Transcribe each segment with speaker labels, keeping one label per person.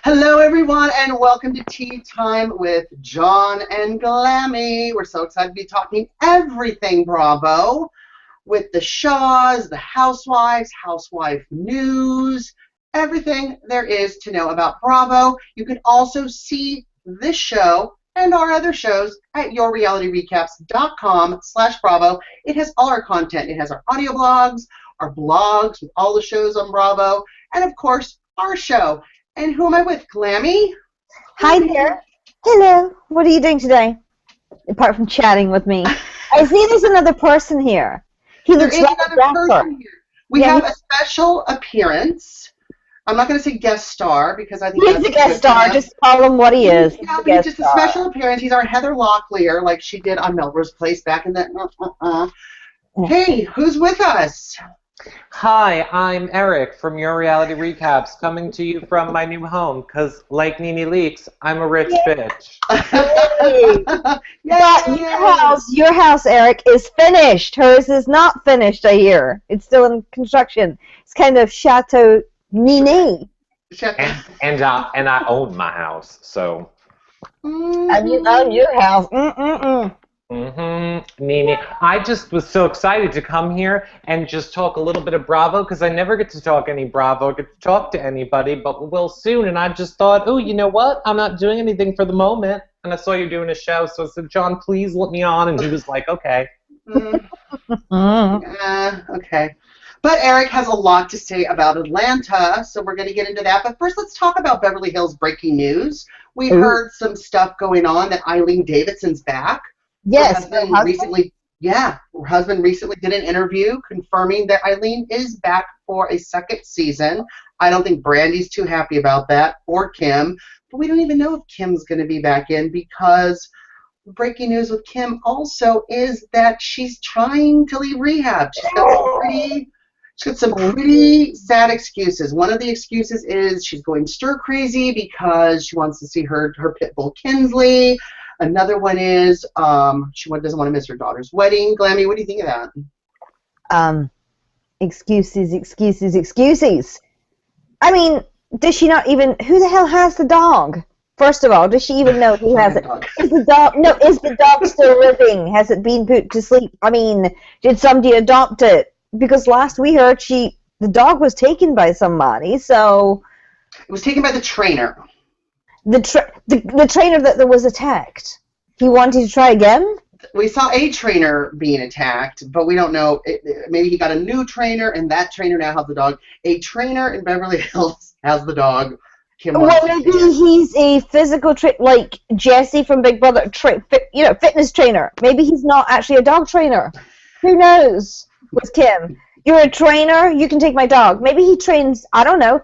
Speaker 1: Hello, everyone, and welcome to Tea Time with John and Glammy. We're so excited to be talking everything Bravo with the Shaws, the Housewives, housewife news, everything there is to know about Bravo. You can also see this show and our other shows at yourrealityrecaps.com/Bravo. It has all our content. It has our audio blogs, our blogs with all the shows on Bravo, and, of course, our show. And who am I with? Glammy?
Speaker 2: Hi there. Hello. What are you doing today? Apart from chatting with me. I see there's another person here. He looks like another person here.
Speaker 1: We have a special appearance. I'm not going to say guest star because I think
Speaker 2: he's a guest star. Just call him what he is.
Speaker 1: He's just a special appearance. He's our Heather Locklear, like she did on Melrose Place back in the. Hey, who's with us?
Speaker 3: Hi, I'm Eric from Your Reality Recaps, coming to you from my new home, because, like Nene Leakes, I'm a rich bitch.
Speaker 2: Your house, Eric, is finished. Hers is not finished, I hear. It's still in construction. It's kind of Chateau Nene.
Speaker 3: And I own my house, so.
Speaker 2: And you own your house.
Speaker 3: Nene, I just was so excited to come here and just talk a little bit of Bravo, because I never get to talk any Bravo, get to talk to anybody, but we will soon, and I just thought, oh, you know what? I'm not doing anything for the moment, and I saw you doing a show, so I said, John, please let me on, and he was like, okay.
Speaker 1: Okay. But Eric has a lot to say about Atlanta, so we're going to get into that. But first, let's talk about Beverly Hills breaking news. We heard some stuff going on that Eileen Davidson's back.
Speaker 2: Yes,
Speaker 1: her husband recently did an interview confirming that Eileen is back for a second season. I don't think Brandy's too happy about that, or Kim, but we don't even know if Kim's going to be back in, because breaking news with Kim also is that she's trying to leave rehab. She's got some pretty sad excuses. One of the excuses is she's going stir crazy because she wants to see her pit bull Kinsley. Another one is she doesn't want to miss her daughter's wedding. Glammy, what do you think of that?
Speaker 2: Excuses. I mean, does she not even? Who the hell has the dog? First of all, does she even know who has it? Is the dog still living? Has it been put to sleep? I mean, did somebody adopt it? Because last we heard the dog was taken by somebody. So
Speaker 1: it was taken by the trainer.
Speaker 2: The trainer that was attacked. He wanted to try again?
Speaker 1: We saw a trainer being attacked, but we don't know. Maybe he got a new trainer, and that trainer now has the dog. A trainer in Beverly Hills has the dog.
Speaker 2: Maybe he's a physical like Jesse from Big Brother, fitness trainer. Maybe he's not actually a dog trainer. Who knows with Kim? You're a trainer, you can take my dog. Maybe he trains, I don't know.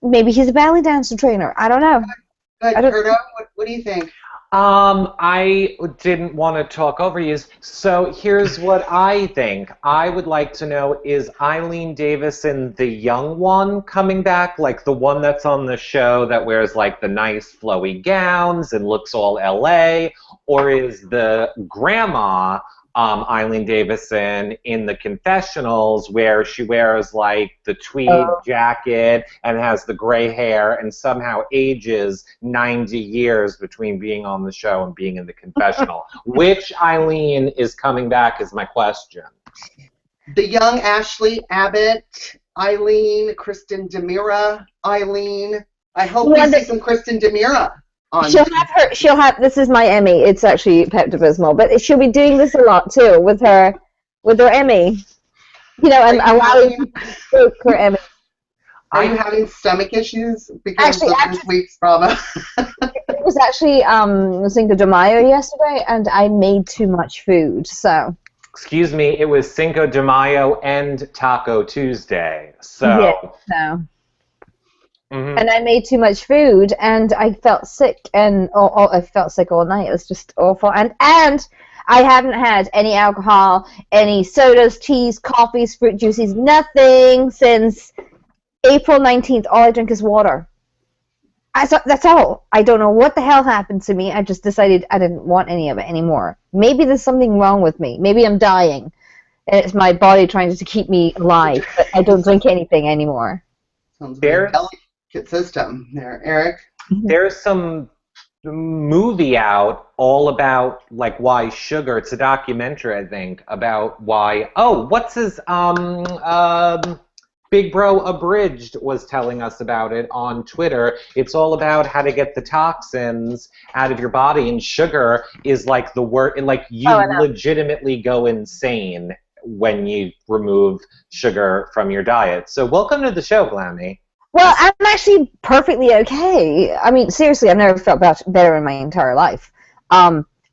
Speaker 2: Maybe he's a ballet dancer trainer. I don't know.
Speaker 1: Curto, what do you think?
Speaker 3: I didn't want to talk over you. So here's what I think. I would like to know, is Eileen Davison the young one coming back? Like the one that's on the show that wears like the nice flowy gowns and looks all LA? Or is the grandma Eileen Davison in the confessionals where she wears like the tweed jacket and has the gray hair and somehow ages 90 years between being on the show and being in the confessional? Which Eileen is coming back is my question.
Speaker 1: The young Ashley Abbott, Eileen, Kristen DeMira, Eileen. I hope we see some Kristen DeMira.
Speaker 2: She'll have, this is my Emmy, it's actually Pepto-Bismol, but she'll be doing this a lot too with her Emmy. And allowing her Emmy.
Speaker 1: Are you having stomach issues because of this week's Bravo?
Speaker 2: It was actually Cinco de Mayo yesterday, and I made too much food, so.
Speaker 3: Excuse me, it was Cinco de Mayo and Taco Tuesday, so.
Speaker 2: Yeah, so. And I made too much food, and I felt sick, and I felt sick all night. It was just awful, and I haven't had any alcohol, any sodas, teas, coffees, fruit juices, nothing since April 19th. All I drink is water. That's all. I don't know what the hell happened to me. I just decided I didn't want any of it anymore. Maybe there's something wrong with me. Maybe I'm dying, and it's my body trying to keep me alive. But I don't drink anything anymore.
Speaker 1: Sounds very Kid system there, Eric.
Speaker 3: There's some movie out all about like why sugar. It's a documentary, I think, about why. Oh, what's his Big Bro Abridged was telling us about it on Twitter. It's all about how to get the toxins out of your body, and sugar is like the word. Like you legitimately go insane when you remove sugar from your diet. So welcome to the show, Glammy.
Speaker 2: Well, I'm actually perfectly okay. I mean, seriously, I've never felt better in my entire life.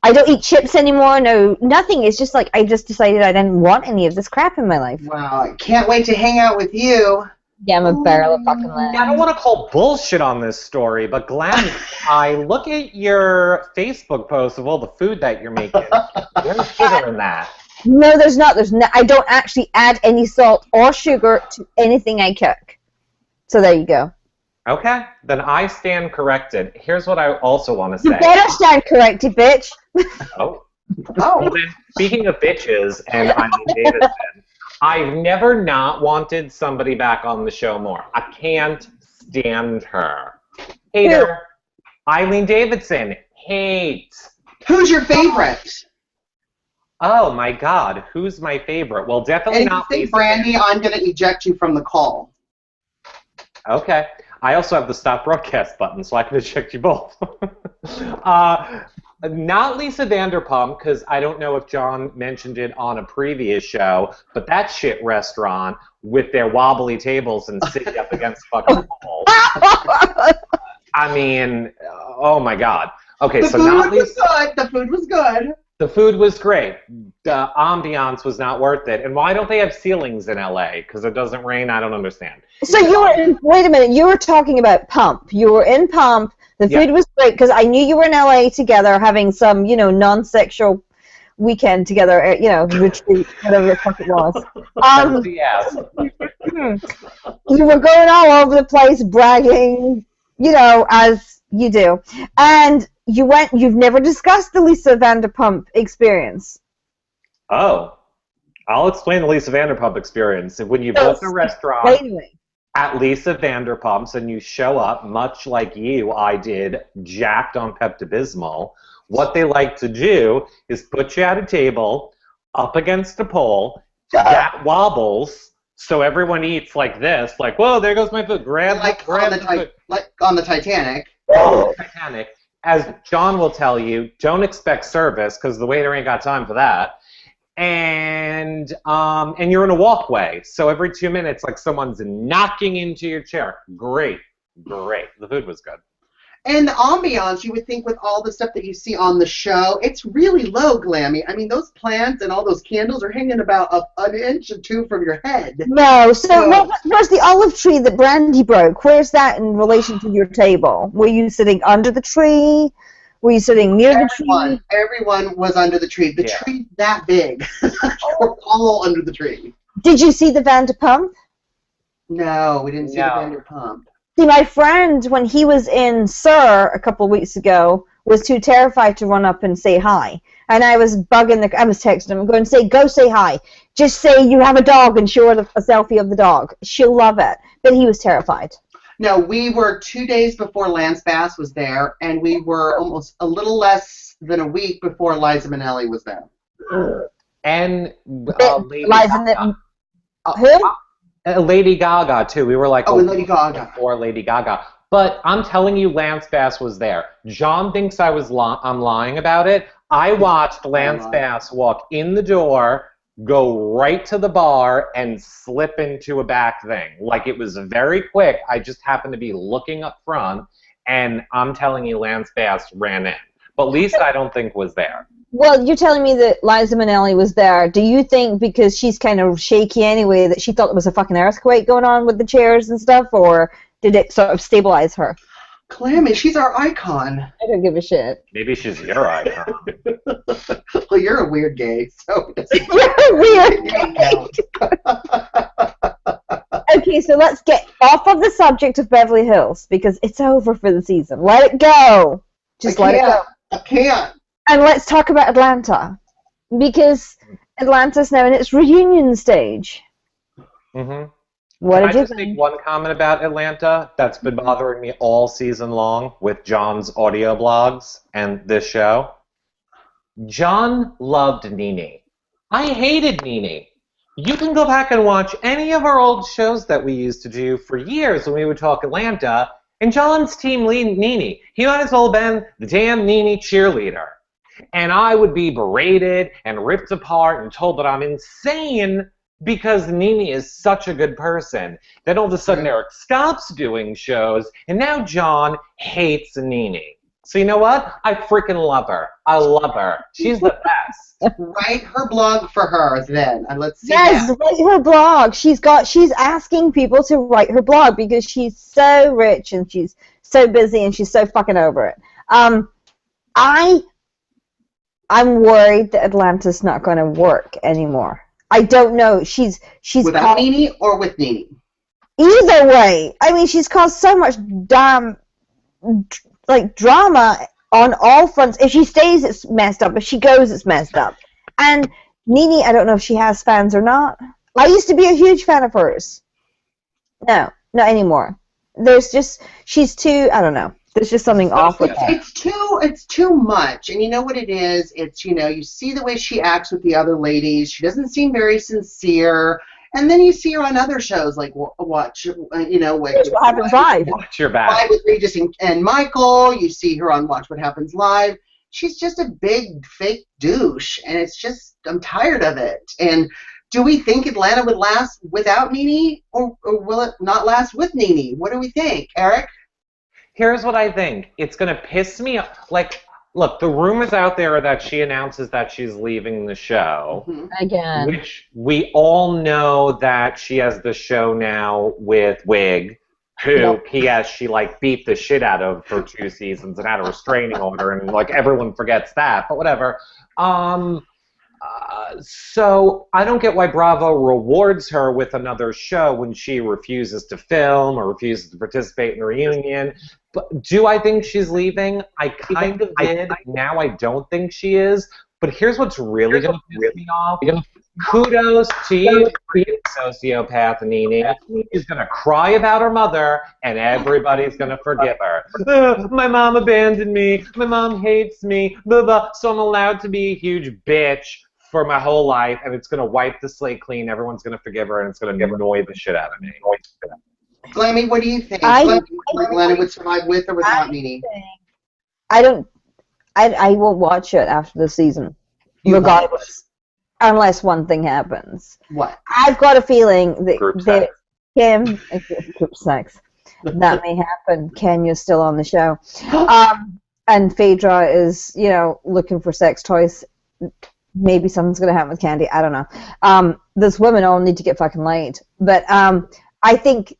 Speaker 2: I don't eat chips anymore. No, nothing. It's just like I just decided I didn't want any of this crap in my life.
Speaker 1: Wow, I can't wait to hang out with you.
Speaker 2: Yeah, I'm a barrel of fucking land.
Speaker 3: I don't want to call bullshit on this story, but Glenn, I look at your Facebook post of all the food that you're making. There's sugar in that.
Speaker 2: No, there's not. I don't actually add any salt or sugar to anything I cook. So there you go.
Speaker 3: Okay, then I stand corrected. Here's what I also want to say.
Speaker 2: You better stand corrected, bitch.
Speaker 3: Oh. Well, then, speaking of bitches and Eileen Davidson, I've never not wanted somebody back on the show more. I can't stand her. Hater. Eileen Davidson. Hate.
Speaker 1: Who's your favorite?
Speaker 3: Oh my God, who's my favorite? Well, definitely
Speaker 1: and
Speaker 3: not
Speaker 1: if you say
Speaker 3: Lisa.
Speaker 1: Brandy, I'm going to eject you from the call.
Speaker 3: Okay. I also have the stop broadcast button, so I can eject you both. Not Lisa Vanderpump, because I don't know if John mentioned it on a previous show, but that shit restaurant with their wobbly tables and sitting up against fucking walls. I mean, oh my God. Okay, so not Lisa.
Speaker 1: The food was good.
Speaker 3: The food was great. The ambiance was not worth it. And why don't they have ceilings in LA? Because it doesn't rain? I don't understand.
Speaker 2: So you were in, wait a minute, you were talking about Pump. You were in Pump. The food was great because I knew you were in LA together having some, non-sexual weekend together, retreat, whatever the fuck it was.
Speaker 3: Yes.
Speaker 2: You were going all over the place bragging, as you do. And you've never discussed the Lisa Vanderpump experience.
Speaker 3: Oh. I'll explain the Lisa Vanderpump experience. When you book a restaurant at Lisa Vanderpump's and you show up, much like I did, jacked on Pepto-Bismol, what they like to do is put you at a table, up against a pole, that wobbles, so everyone eats like this, like, whoa, there goes my food, grab the food.
Speaker 1: Like on the Titanic.
Speaker 3: Oh, Titanic. As John will tell you, don't expect service because the waiter ain't got time for that. And you're in a walkway, so every 2 minutes, like someone's knocking into your chair. Great. The food was good.
Speaker 1: And the ambiance, you would think with all the stuff that you see on the show, it's really low glammy. I mean, those plants and all those candles are hanging about an inch or two from your head.
Speaker 2: No, so where's the olive tree that Brandy broke? Where's that in relation to your table? Were you sitting under the tree? Were you sitting near the tree?
Speaker 1: Everyone was under the tree. The tree that big. We're all under the tree.
Speaker 2: Did you see the Vanderpump?
Speaker 1: No, we didn't see the Vanderpump.
Speaker 2: See, my friend, when he was in SUR a couple of weeks ago, was too terrified to run up and say hi. And I was I was texting him, going, go say hi. Just say you have a dog and show her a selfie of the dog. She'll love it. But he was terrified.
Speaker 1: No, we were 2 days before Lance Bass was there, and we were almost a little less than a week before Liza Minnelli was there.
Speaker 3: And Lady Gaga.
Speaker 2: Who?
Speaker 3: Lady Gaga, too. We were like,
Speaker 1: Lady Gaga.
Speaker 3: Before Lady Gaga. But I'm telling you, Lance Bass was there. John thinks I'm lying about it. I watched Lance Bass walk in the door, go right to the bar, and slip into a back thing. Like, it was very quick. I just happened to be looking up front, and I'm telling you, Lance Bass ran in. But Lisa, I don't think, was there.
Speaker 2: Well, you're telling me that Liza Minnelli was there. Do you think because she's kind of shaky anyway that she thought there was a fucking earthquake going on with the chairs and stuff, or did it sort of stabilize her?
Speaker 1: Clammy, she's our icon.
Speaker 2: I don't give a shit.
Speaker 3: Maybe she's your icon.
Speaker 1: Well, you're a weird gay, so...
Speaker 2: You're a weird gay. Okay, so let's get off of the subject of Beverly Hills, because it's over for the season. Let it go. Just let it go.
Speaker 1: I can't.
Speaker 2: And let's talk about Atlanta, because Atlanta's now in its reunion stage.
Speaker 3: Mm-hmm.
Speaker 2: What
Speaker 3: Can I
Speaker 2: did you
Speaker 3: just make
Speaker 2: think?
Speaker 3: one comment about Atlanta that's been bothering me all season long with John's audio blogs and this show? John loved Nene. I hated Nene. You can go back and watch any of our old shows that we used to do for years when we would talk Atlanta, and John's team lead Nene. He might as well have been the damn Nene cheerleader. And I would be berated and ripped apart and told that I'm insane because Nene is such a good person. Then all of a sudden Eric stops doing shows, and now John hates Nene. So you know what? I freaking love her. I love her. She's the best.
Speaker 1: Write her blog for her then, and let's see.
Speaker 2: Yes, write her blog. She's asking people to write her blog because she's so rich and she's so busy and she's so fucking over it. I'm worried that Atlanta's not going to work anymore. I don't know. She's
Speaker 1: without Nene or with Nene.
Speaker 2: Either way, I mean, she's caused so much damn drama on all fronts. If she stays, it's messed up. If she goes, it's messed up. And Nene, I don't know if she has fans or not. I used to be a huge fan of hers. No, not anymore. She's too, I don't know. There's just something off with her.
Speaker 1: It's too much. And you know what it is? It's, you see the way she acts with the other ladies. She doesn't seem very sincere. And then you see her on other shows like Watch What
Speaker 2: Happens Live.
Speaker 3: Watch your back.
Speaker 1: Live with Regis and Michael. You see her on Watch What Happens Live. She's just a big fake douche, and it's just, I'm tired of it. And do we think Atlanta would last without Nene, or will it not last with Nene? What do we think, Eric?
Speaker 3: Here's what I think. It's going to piss me off. Like, look, the rumors out there are that she announces that she's leaving the show.
Speaker 2: Mm-hmm. Again.
Speaker 3: Which we all know that she has the show now with Wig, who, P.S., she, beat the shit out of for 2 seasons and had a restraining order, and, everyone forgets that, but whatever. So I don't get why Bravo rewards her with another show when she refuses to film or refuses to participate in the reunion. But do I think she's leaving? I kind of did. Now I don't think she is. But here's what's really going to piss me off. Kudos to you, sociopath Nene. She's going to cry about her mother, and everybody's going to forgive her. My mom abandoned me. My mom hates me. Blah, blah. So I'm allowed to be a huge bitch for my whole life, and it's going to wipe the slate clean. Everyone's going to forgive her, and it's going to annoy the shit out of me.
Speaker 1: Glammy, what do you think? Atlanta would survive with or without Nene?
Speaker 2: I won't watch it after the season, regardless, unless one thing happens.
Speaker 1: What?
Speaker 2: I've got a feeling that Kim, group sex, that may happen. Kenya's still on the show, and Phaedra is, looking for sex toys. Maybe something's going to happen with Candy. I don't know. Those women all need to get fucking laid. But I think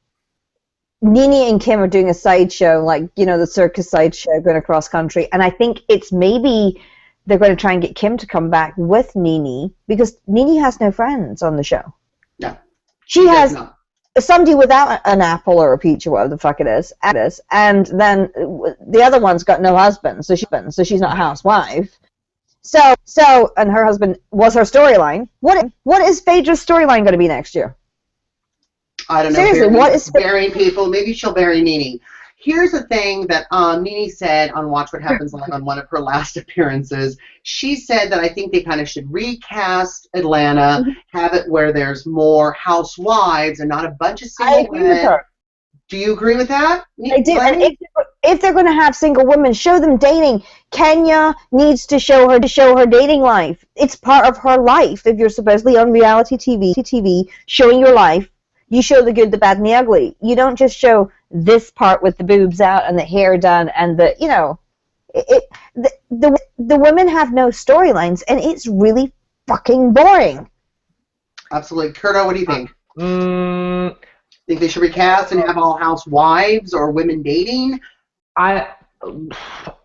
Speaker 2: Nene and Kim are doing a sideshow, the circus sideshow going across country. And I think it's maybe they're going to try and get Kim to come back with Nene because Nene has no friends on the show.
Speaker 1: No.
Speaker 2: She has somebody without an apple or a peach or whatever the fuck it is. And then the other one's got no husband, so she's not a housewife. So, and her husband was her storyline. What is Phaedra's storyline going to be next year?
Speaker 1: I don't know.
Speaker 2: Seriously, what is
Speaker 1: burying people? Maybe she'll bury Nene. Here's the thing that Nene said on Watch What Happens Live on one of her last appearances. She said that I think they kind of should recast Atlanta, have it where there's more housewives and not a bunch of single women.
Speaker 2: I agree with her.
Speaker 1: Do you agree with that?
Speaker 2: I do. And if they're going to have single women, show them dating. Kenya needs to show her dating life. It's part of her life. If you're supposedly on reality TV showing your life, you show the good, the bad, and the ugly. You don't just show this part with the boobs out and the hair done and the women have no storylines, and it's really fucking boring.
Speaker 1: Absolutely. Curto, what do you think? Think they should recast and have all housewives or women dating?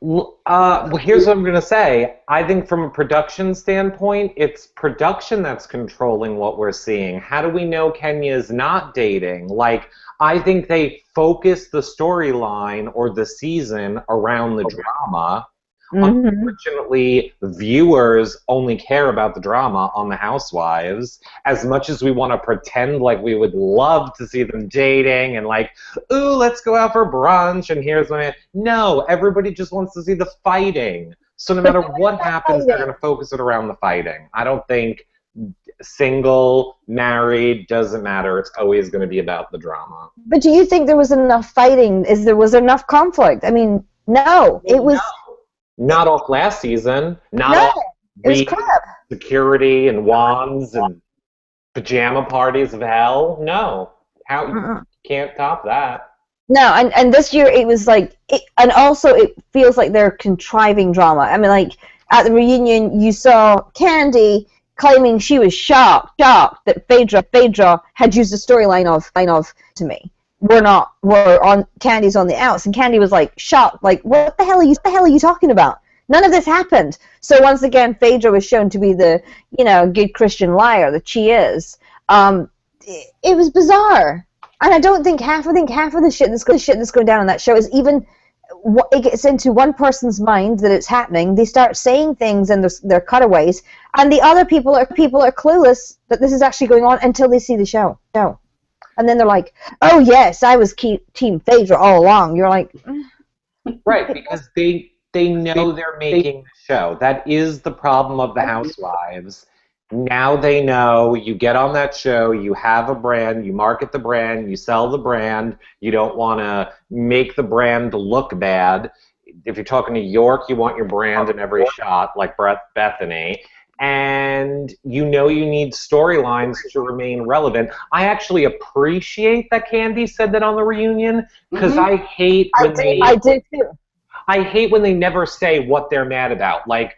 Speaker 3: Well, here's what I'm going to say. I think from a production standpoint, it's production that's controlling what we're seeing. How do we know Kenya's not dating? I think they focus the storyline or the season around the drama.
Speaker 2: Mm-hmm.
Speaker 3: Unfortunately, viewers only care about the drama on the Housewives. As much as we want to pretend like we would love to see them dating and like, ooh, let's go out for brunch and here's my... No, everybody just wants to see the fighting. So no matter what happens, they're going to focus it around the fighting. I don't think single, married, doesn't matter. It's always going to be about the drama.
Speaker 2: But do you think there was enough fighting? Was there enough conflict? I mean, no. It was...
Speaker 3: Not all last season. Not all
Speaker 2: it was crap.
Speaker 3: Security and wands and pajama parties of hell. No. Can't top that.
Speaker 2: No, and this year it was like... and also it feels like they're contriving drama. I mean, like, at the reunion, you saw Candy claiming she was shocked that Phaedra had used the storyline of to me. Candy's on the outs, and Candy was like shocked, like, what the hell are you talking about? None of this happened. So once again, Phaedra was shown to be the, good Christian liar that she is. It was bizarre, and I don't think half of the shit that's going down on that show is even. It gets into one person's mind that it's happening. They start saying things in their cutaways, and the other people are clueless that this is actually going on until they see the show. And then they're like, oh, yes, I was Team Phaedra all along. You're like...
Speaker 3: Right, because they know they're making the show. That is the problem of the Housewives. Now they know you get on that show, you have a brand, you market the brand, you sell the brand. You don't want to make the brand look bad. If you're talking New York, you want your brand in every shot, like Bethany. And you need storylines to remain relevant. I actually appreciate that Candy said that on the reunion, because I hate when I do too. I hate when they never say what they're mad about. Like,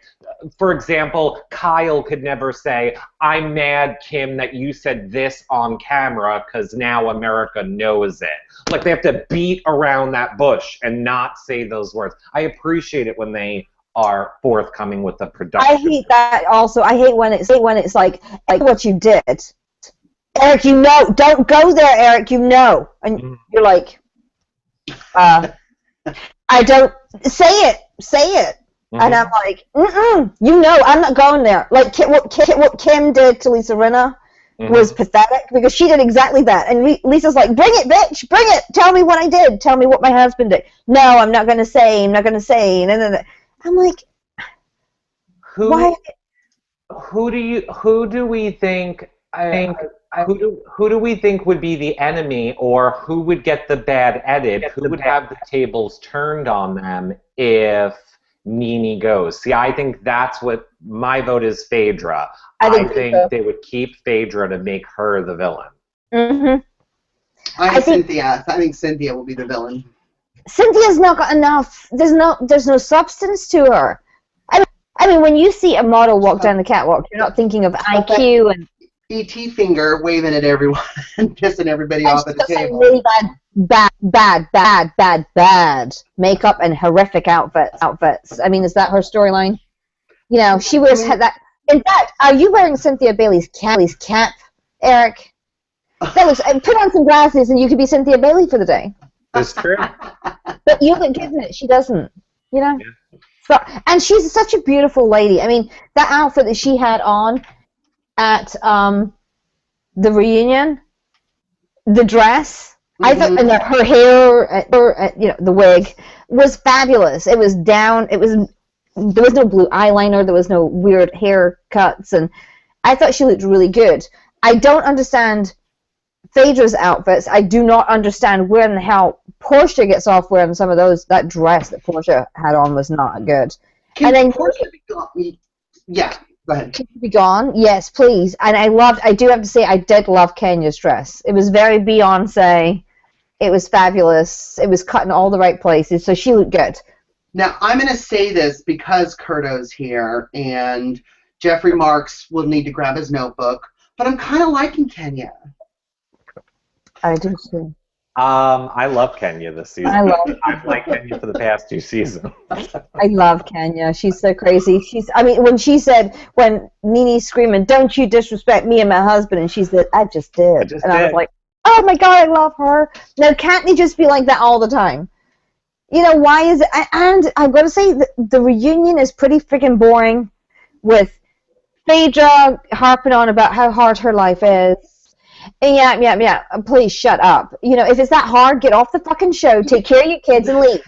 Speaker 3: for example, Kyle could never say, I'm mad, Kim, that you said this on camera because now America knows it. Like, they have to beat around that bush and not say those words. I appreciate it when they are forthcoming with the production.
Speaker 2: I hate that also. I hate when it's like what you did. Eric, don't go there, Eric, And you're like, I don't, say it. Mm-hmm. And I'm like, I'm not going there. Like, what Kim did to Lisa Rinna was pathetic, because she did exactly that. And Lisa's like, bring it, bitch, bring it. Tell me what I did. Tell me what my husband did. No, I'm not going to say. And I'm like, why?
Speaker 3: Who do we think would be the enemy, or who would get the bad edit? Who would have the tables turned on them if Nene goes? See, I think that's what my vote is. Phaedra. I think they would keep Phaedra to make her the villain.
Speaker 2: Mm-hmm.
Speaker 1: I think Cynthia will be the villain.
Speaker 2: Cynthia's not got enough. There's no substance to her. I mean, when you see a model walk down the catwalk, you're not thinking of IQ and
Speaker 1: E.T. finger waving at everyone and pissing everybody off at the table.
Speaker 2: Really bad makeup and horrific outfits. I mean, is that her storyline? She wears that. In fact, are you wearing Cynthia Bailey's cap, Eric? That looks. Put on some glasses and you could be Cynthia Bailey for the day.
Speaker 3: That's true.
Speaker 2: But you look given it. She doesn't. Yeah. So, and she's such a beautiful lady. I mean, that outfit that she had on at the reunion, the dress, I thought, and her hair, the wig was fabulous. It was down. There was no blue eyeliner. There was no weird haircuts, and I thought she looked really good. I don't understand Phaedra's outfits. I do not understand where in the hell Portia gets off wearing some of those. That dress that Portia had on was not good.
Speaker 1: Can Portia be gone? Yeah, go ahead.
Speaker 2: Can she be gone? Yes, please. And I do have to say, I did love Kenya's dress. It was very Beyonce. It was fabulous. It was cut in all the right places, so she looked good.
Speaker 1: Now, I'm going to say this because Curto's here, and Jeffrey Marks will need to grab his notebook, but I'm kind of liking Kenya.
Speaker 2: I do too.
Speaker 3: I love Kenya this season. I've liked Kenya for the past 2 seasons.
Speaker 2: I love Kenya. She's so crazy. When Nene's screaming, "Don't you disrespect me and my husband," and she said, I just did. I was like, oh my God, I love her. Now, can't they just be like that all the time? You know, why is it? And I've got to say, the reunion is pretty freaking boring, with Phaedra harping on about how hard her life is. And yeah. Please shut up. You know, if it's that hard, get off the fucking show, take care of your kids, and leave.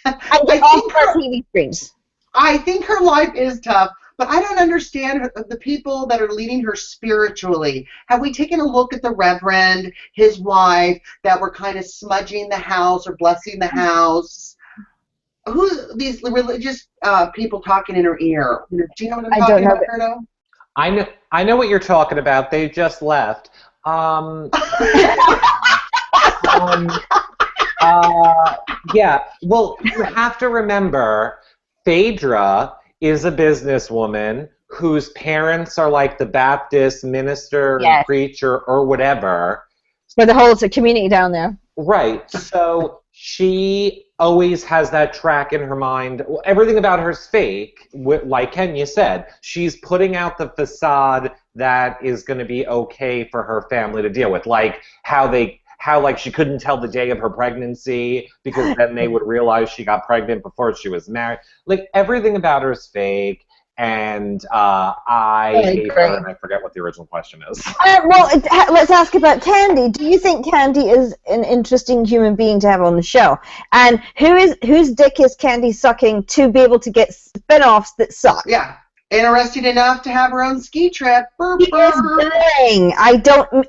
Speaker 2: And get off our TV screens.
Speaker 1: I think her life is tough, but I don't understand the people that are leading her spiritually. Have we taken a look at the Reverend, his wife, that were kind of smudging the house or blessing the house? Who these religious people talking in her ear? Do you know what I'm talking about, Curto?
Speaker 3: I know what you're talking about. They just left. Yeah. Well, you have to remember, Phaedra is a businesswoman whose parents are like the Baptist minister,
Speaker 2: yes,
Speaker 3: preacher, or whatever.
Speaker 2: For the whole community down there.
Speaker 3: Right. So she always has that track in her mind. Everything about her is fake, like Kenya said. She's putting out the facade that is going to be okay for her family to deal with, like how like she couldn't tell the day of her pregnancy because then they would realize she got pregnant before she was married. Like, everything about her is fake, and I hate her, and I forget what the original question is.
Speaker 2: Well, let's ask about Candy. Do you think Candy is an interesting human being to have on the show? And whose dick is Candy sucking to be able to get spin-offs that suck?
Speaker 1: Yeah. Interesting enough to have her own ski trip.
Speaker 2: She is boring.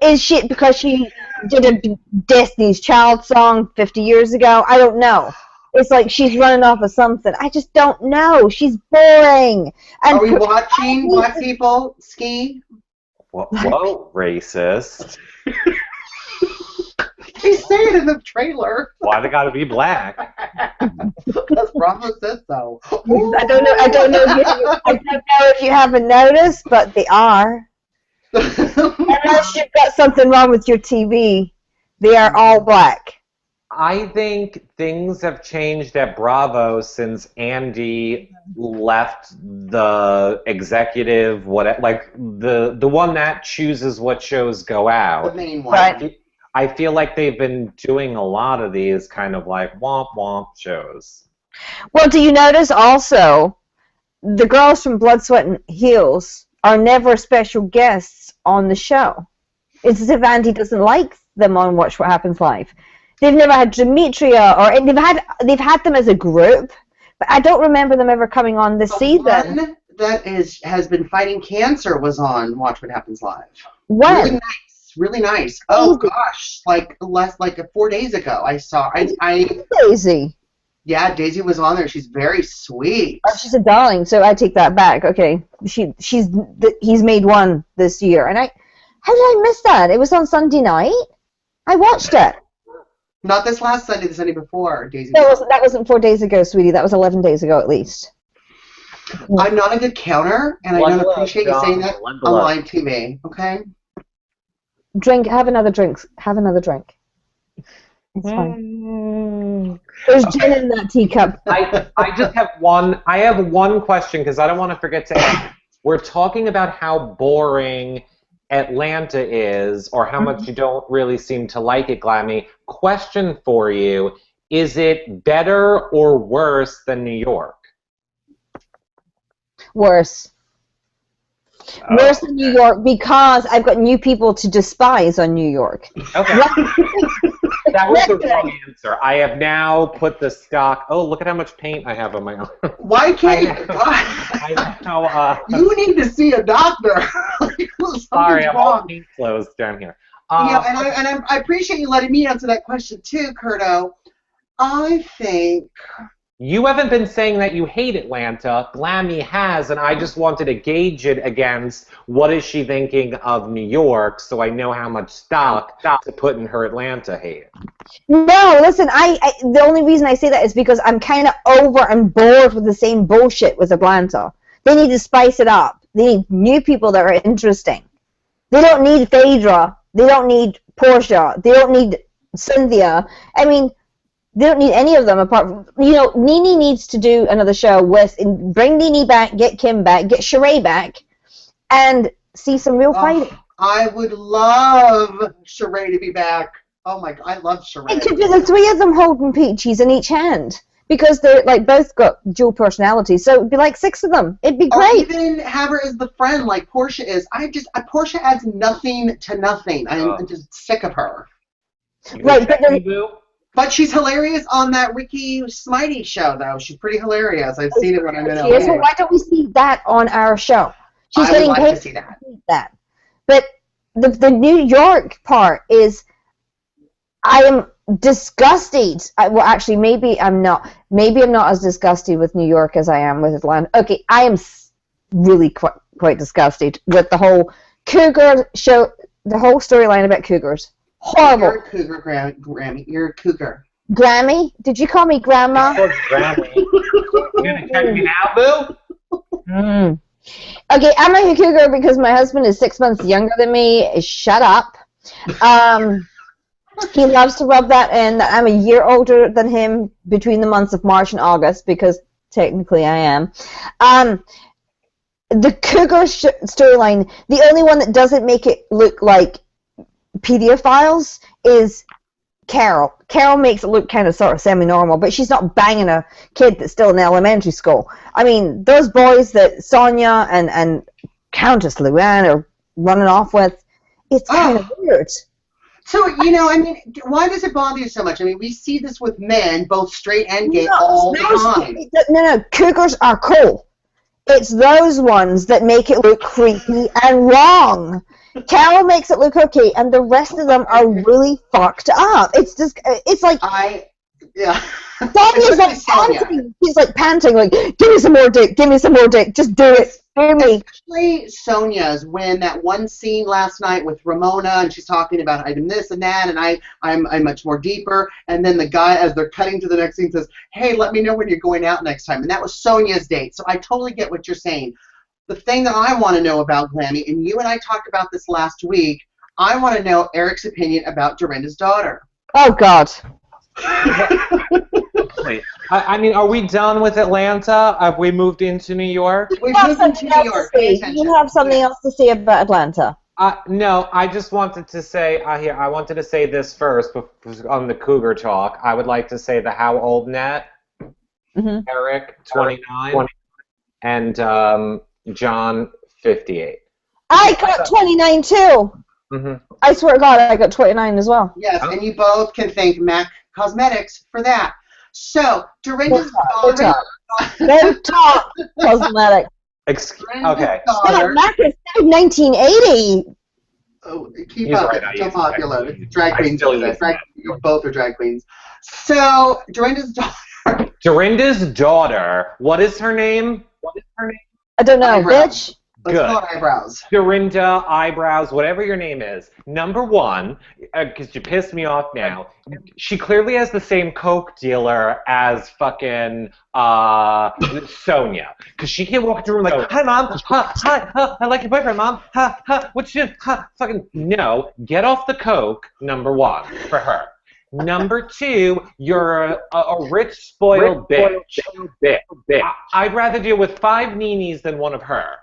Speaker 2: Is she, because she did a Destiny's Child song 50 years ago? I don't know. It's like she's running off of something. I just don't know. She's boring. And
Speaker 1: are we watching black people ski?
Speaker 3: Whoa, racist.
Speaker 1: They say it in the trailer.
Speaker 3: Why they gotta be black?
Speaker 1: Because Bravo says so.
Speaker 2: I don't know if you haven't noticed, but they are. Unless you've got something wrong with your TV, they are all black.
Speaker 3: I think things have changed at Bravo since Andy left the executive, the one that chooses what shows go out.
Speaker 1: The main one.
Speaker 2: Right.
Speaker 3: I feel like they've been doing a lot of these kind of like womp womp shows.
Speaker 2: Well, do you notice also the girls from Blood, Sweat, and Heels are never special guests on the show? It's as if Andy doesn't like them on Watch What Happens Live. They've never had Demetria, or they've had them as a group, but I don't remember them ever coming on this season.
Speaker 1: One that has been fighting cancer was on Watch What Happens Live.
Speaker 2: When?
Speaker 1: Really nice. Really nice. Oh gosh, like 4 days ago, I saw.
Speaker 2: Daisy.
Speaker 1: Yeah, Daisy was on there. She's very sweet.
Speaker 2: Oh, she's a darling. So I take that back. Okay, he's made one this year, and how did I miss that? It was on Sunday night. I watched it.
Speaker 1: Not this last Sunday. The Sunday before, Daisy.
Speaker 2: That wasn't 4 days ago, sweetie. That was 11 days ago at least.
Speaker 1: I'm not a good counter, and I don't appreciate you saying that on live TV. Okay.
Speaker 2: Have another drink. It's fine. There's gin in that teacup.
Speaker 3: I just have one. I have one question because I don't want to forget to ask. We're talking about how boring Atlanta is, or how much you don't really seem to like it, Glammy. Question for you: is it better or worse than New York?
Speaker 2: Worse. Worse than New York, because I've got new people to despise on New York.
Speaker 3: Okay. That was the wrong answer. I have now put the stock. Oh, look at how much paint I have on my arm.
Speaker 1: Why can't you? You need to see a doctor.
Speaker 3: Sorry, I'm all paint clothes down here.
Speaker 1: And I appreciate you letting me answer that question too, Curto. I think.
Speaker 3: You haven't been saying that you hate Atlanta. Glammy has, and I just wanted to gauge it against what is she thinking of New York, so I know how much stock to put in her Atlanta hate.
Speaker 2: No, listen, the only reason I say that is because I'm kind of over and bored with the same bullshit with Atlanta. They need to spice it up. They need new people that are interesting. They don't need Phaedra. They don't need Portia. They don't need Cynthia. I mean, they don't need any of them apart from, Nene needs to do another show bring Nene back, get Kim back, get Sheree back, and see some real fighting.
Speaker 1: I would love Sheree to be back. Oh my God, I love Sheree.
Speaker 2: It could be the three of them holding peaches in each hand. because they're like both got dual personalities. So it'd be like 6 of them. It'd be great.
Speaker 1: Or even have her as the friend like Portia is. Portia adds nothing to nothing. I'm just sick of her.
Speaker 2: Right,
Speaker 1: but she's hilarious on that Ricky Smitey show, though. She's pretty hilarious. I've seen it when I'm in LA.
Speaker 2: So why don't we see that on our show? She's
Speaker 1: I would like to see that.
Speaker 2: But the New York part is, I am disgusted. Well, actually, maybe I'm not. Maybe I'm not as disgusted with New York as I am with Atlanta. Okay, I am really quite disgusted with the whole cougar show, the whole storyline about cougars. Horrible.
Speaker 1: You're a cougar, Grammy. You're a cougar.
Speaker 2: Grammy? Did you call me grandma?
Speaker 3: Grammy. You gonna check me out, boo?
Speaker 2: Okay, I'm not a cougar because my husband is 6 months younger than me. Shut up. He loves to rub that in. I'm a year older than him between the months of March and August, because technically I am. The cougar storyline, the only one that doesn't make it look like pedophiles is Carol. Carol makes it look kind of sort of semi-normal, but she's not banging a kid that's still in elementary school. I mean, those boys that Sonia and Countess Luann are running off with, it's kind of weird.
Speaker 1: So, I mean, why does it bother you so much? I mean, we see this with men, both straight and gay, all the time.
Speaker 2: No, cougars are cool. It's those ones that make it look creepy and wrong. Carol makes it look okay, and the rest of them are really fucked up. It's just, it's like... Sonia's like panting. He's like panting, like, give me some more dick, just do it. Hear me.
Speaker 1: Especially Sonia's, when that one scene last night with Ramona, and she's talking about I'm this and that, and I'm much more deeper, and then the guy, as they're cutting to the next scene, says, hey, let me know when you're going out next time, and that was Sonia's date. So I totally get what you're saying. The thing that I want to know about Glammy, and you and I talked about this last week, I want to know Eric's opinion about Dorinda's daughter.
Speaker 2: Oh, God.
Speaker 3: Wait, I mean, are we done with Atlanta? Have we moved into New York?
Speaker 1: We've moved into New York.
Speaker 2: You have something else to say about Atlanta?
Speaker 3: No, I just wanted to say, I wanted to say this first on the Cougar talk. I would like to say the how old net, Eric, 29, and John, 58.
Speaker 2: I got 29 too. I swear to God, I got 29 as well.
Speaker 1: Yes, and you both can thank MAC Cosmetics for that. So, Dorinda's daughter...
Speaker 2: No talk, Cosmetics.
Speaker 3: Okay.
Speaker 2: MAC is 1980.
Speaker 1: Oh, keep up. It's so popular. Drag queens. Both are drag queens. So, Dorinda's daughter...
Speaker 3: Dorinda's daughter. What is her name?
Speaker 2: I don't know,
Speaker 1: Eyebrows.
Speaker 2: bitch.
Speaker 1: Let's call it Eyebrows.
Speaker 3: Dorinda, Eyebrows, whatever your name is. Number one, because you pissed me off now, she clearly has the same coke dealer as fucking Sonia. Because she can't walk through like, hi, Mom. Hi, I like your boyfriend, Mom. What's your... Fucking... No, get off the coke, number one, for her. Number two, you're a rich, spoiled bitch. I'd rather deal with 5 Ninis than one of her.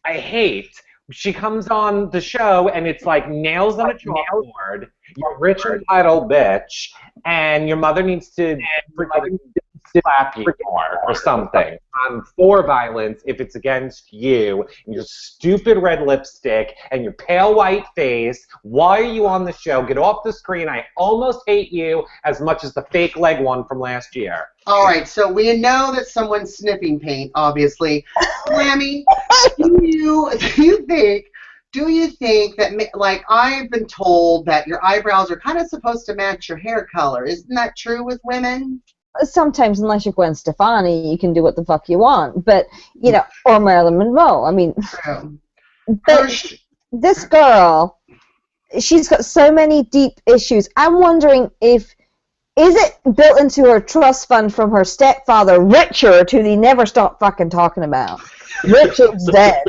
Speaker 3: I hate. She comes on the show and it's like nails on a chalkboard. You're a rich, entitled bitch, and your mother needs to slap you more or something. I'm for violence if it's against you and your stupid red lipstick and your pale white face. Why are you on the show? Get off the screen. I almost hate you as much as the fake leg one from last year.
Speaker 1: All right, so we know that someone's sniffing paint, obviously. Glammy, do you think that, like, I've been told that your eyebrows are kind of supposed to match your hair color. Isn't that true with women?
Speaker 2: Sometimes, unless you're Gwen Stefani, you can do what the fuck you want. But, or Marilyn Monroe. I mean, but this girl, she's got so many deep issues. I'm wondering is it built into her trust fund from her stepfather, Richard, who they never stop fucking talking about? Richard's dead.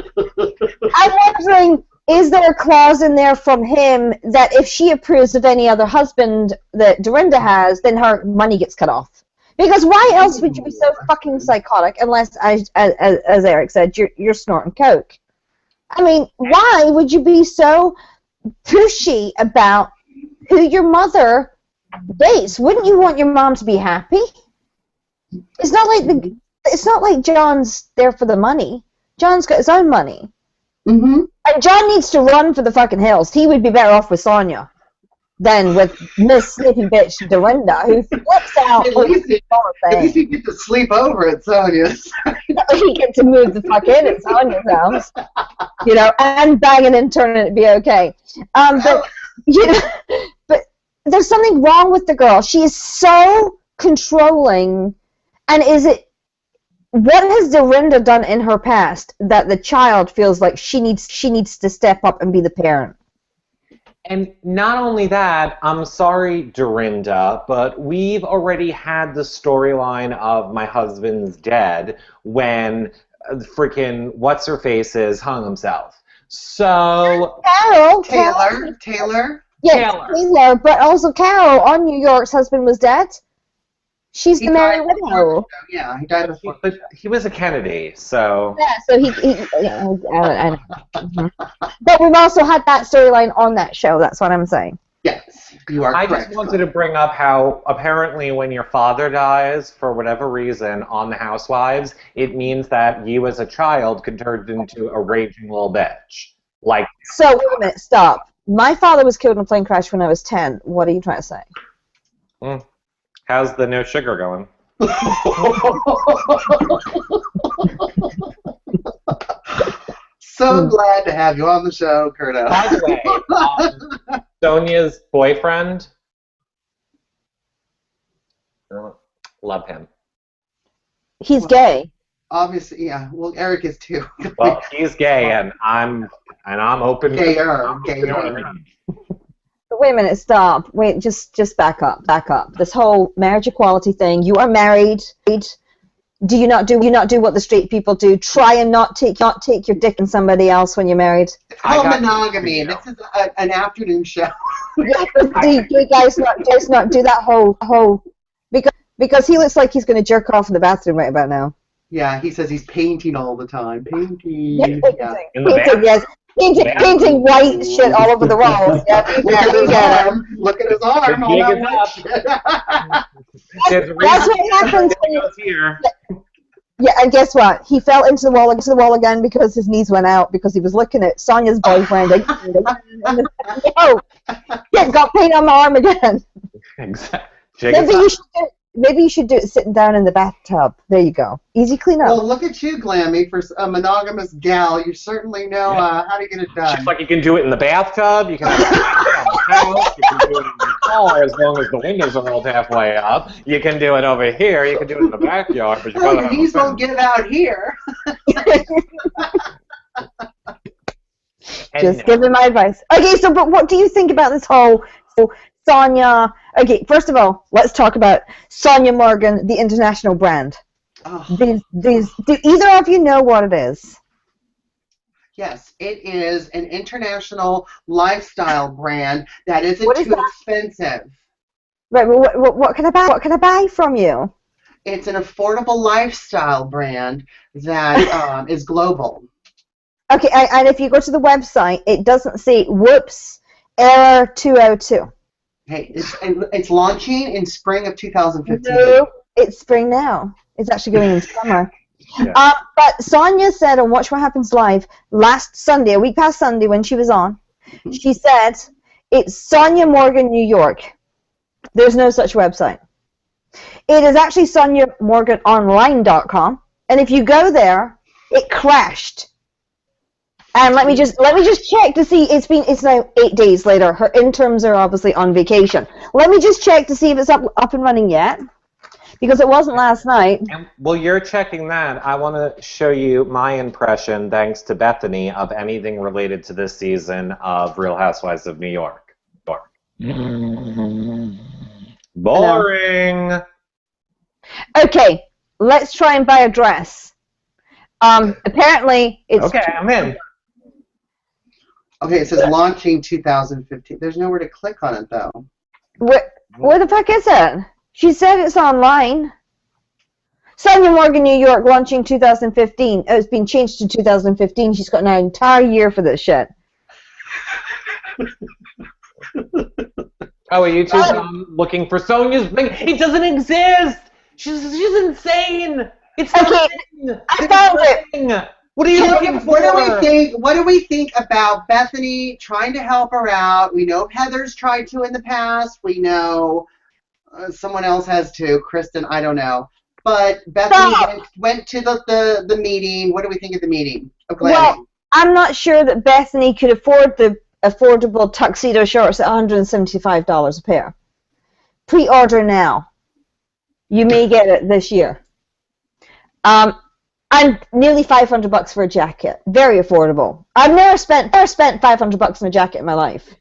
Speaker 2: I'm wondering, is there a clause in there from him that if she approves of any other husband that Dorinda has, then her money gets cut off? Because why else would you be so fucking psychotic unless, as Eric said, you're snorting coke? I mean, why would you be so pushy about who your mother dates? Wouldn't you want your mom to be happy? It's not like John's there for the money. John's got his own money.
Speaker 1: Mm-hmm.
Speaker 2: And John needs to run for the fucking hills. He would be better off with Sonia than with Miss Snippy Bitch Dorinda, who flips out.
Speaker 1: At least he get to sleep over at Sonia's.
Speaker 2: He get to move the fuck in at Sonia's house, and bang it and turn it be okay. But there's something wrong with the girl. She is so controlling, and what has Dorinda done in her past that the child feels like she needs to step up and be the parent?
Speaker 3: And not only that, I'm sorry, Dorinda, but we've already had the storyline of my husband's dead when freaking what's-her-faces hung himself. So...
Speaker 1: Taylor?
Speaker 2: Yes, Taylor, but also Carol on New York's husband was dead. She's the Mary Widow.
Speaker 1: Yeah, he died before.
Speaker 3: But he was a Kennedy, so...
Speaker 2: Yeah, so I know. But we've also had that storyline on that show, that's what I'm saying.
Speaker 1: Yes, you are correct.
Speaker 3: I just wanted to bring up how apparently when your father dies, for whatever reason, on The Housewives, it means that you as a child could turn into a raging little bitch.
Speaker 2: So, wait a minute, stop. My father was killed in a plane crash when I was 10. What are you trying to say?
Speaker 3: How's the no sugar going?
Speaker 1: So glad to have you on the show, Curtis.
Speaker 3: By the way, Sonia's boyfriend, love him.
Speaker 2: He's gay.
Speaker 1: Obviously, yeah. Well, Eric is too.
Speaker 3: Well, he's gay, and I'm open.
Speaker 1: Gayer.
Speaker 2: But wait a minute, stop. Wait, just back up. This whole marriage equality thing. You are married. Do you not do what the straight people do? Try and not take your dick in somebody else when you're married.
Speaker 1: It's called monogamy. This is an afternoon show.
Speaker 2: Do you guys not do that whole because he looks like he's going to jerk off in the bathroom right about now.
Speaker 1: Yeah, he says he's painting all the time. Painting.
Speaker 2: Yeah. Yes. Painting white shit all over the walls.
Speaker 1: Look at his arm.
Speaker 3: That's
Speaker 2: what happens when Yeah, and guess what? He fell into the wall again because his knees went out because he was looking at Sonia's boyfriend. Got paint on my arm again.
Speaker 3: Exactly.
Speaker 2: Maybe you should do it sitting down in the bathtub. There you go. Easy cleanup.
Speaker 1: Well, look at you, Glammy. For a monogamous gal, you certainly know how to get it done.
Speaker 3: Just like you can do it in the bathtub, you can have it on the house, you can do it in the car as long as the windows are rolled halfway up. You can do it over here, you can do it in the backyard. But
Speaker 1: your knees won't get it out here.
Speaker 2: Just giving my advice. Okay, so but what do you think about this whole Sonia? Okay, first of all, let's talk about Sonia Morgan, the international brand.
Speaker 1: Oh.
Speaker 2: Do either of you know what it is?
Speaker 1: Yes, it is an international lifestyle brand that isn't too expensive.
Speaker 2: Right. Well, what can I buy? What can I buy from you?
Speaker 1: It's an affordable lifestyle brand that is global.
Speaker 2: Okay, and if you go to the website, it doesn't say "Whoops, Error 202."
Speaker 1: Hey, it's launching in spring of 2015.
Speaker 2: No, it's spring now. It's actually going in summer.
Speaker 3: Yeah.
Speaker 2: But Sonia said on Watch What Happens Live last Sunday, a week past Sunday when she was on, she said, it's Sonia Morgan, New York. There's no such website. It is actually SoniaMorganOnline.com, and if you go there, it crashed. And let me just check to see. It's now 8 days later. Her interns are obviously on vacation. Let me just check to see if it's up and running yet, because it wasn't last night.
Speaker 3: And while you're checking that, I want to show you my impression, thanks to Bethany, of anything related to this season of Real Housewives of New York. Boring.
Speaker 2: Okay, let's try and buy a dress. Apparently it's
Speaker 3: okay. I'm in.
Speaker 1: Okay, it says launching 2015. There's nowhere to click on it, though.
Speaker 2: Where the fuck is it? She said it's online. Sonia Morgan, New York, launching 2015. Oh, it's been changed to 2015. She's got an entire year for this shit.
Speaker 3: Oh, are you two looking for Sonia's thing? It doesn't exist! She's insane. It's
Speaker 2: Okay,
Speaker 3: insane.
Speaker 2: I found it.
Speaker 3: What are you looking for?
Speaker 1: What do we think about Bethany trying to help her out? We know Heather's tried to in the past. We know someone else has too. Kristen, I don't know. But Bethany went to the meeting. What do we think of the meeting?
Speaker 2: Well, I'm not sure that Bethany could afford the affordable tuxedo shorts at $175 a pair. Pre-order now. You may get it this year. And nearly $500 for a jacket. Very affordable. I've never spent $500 on a jacket in my life.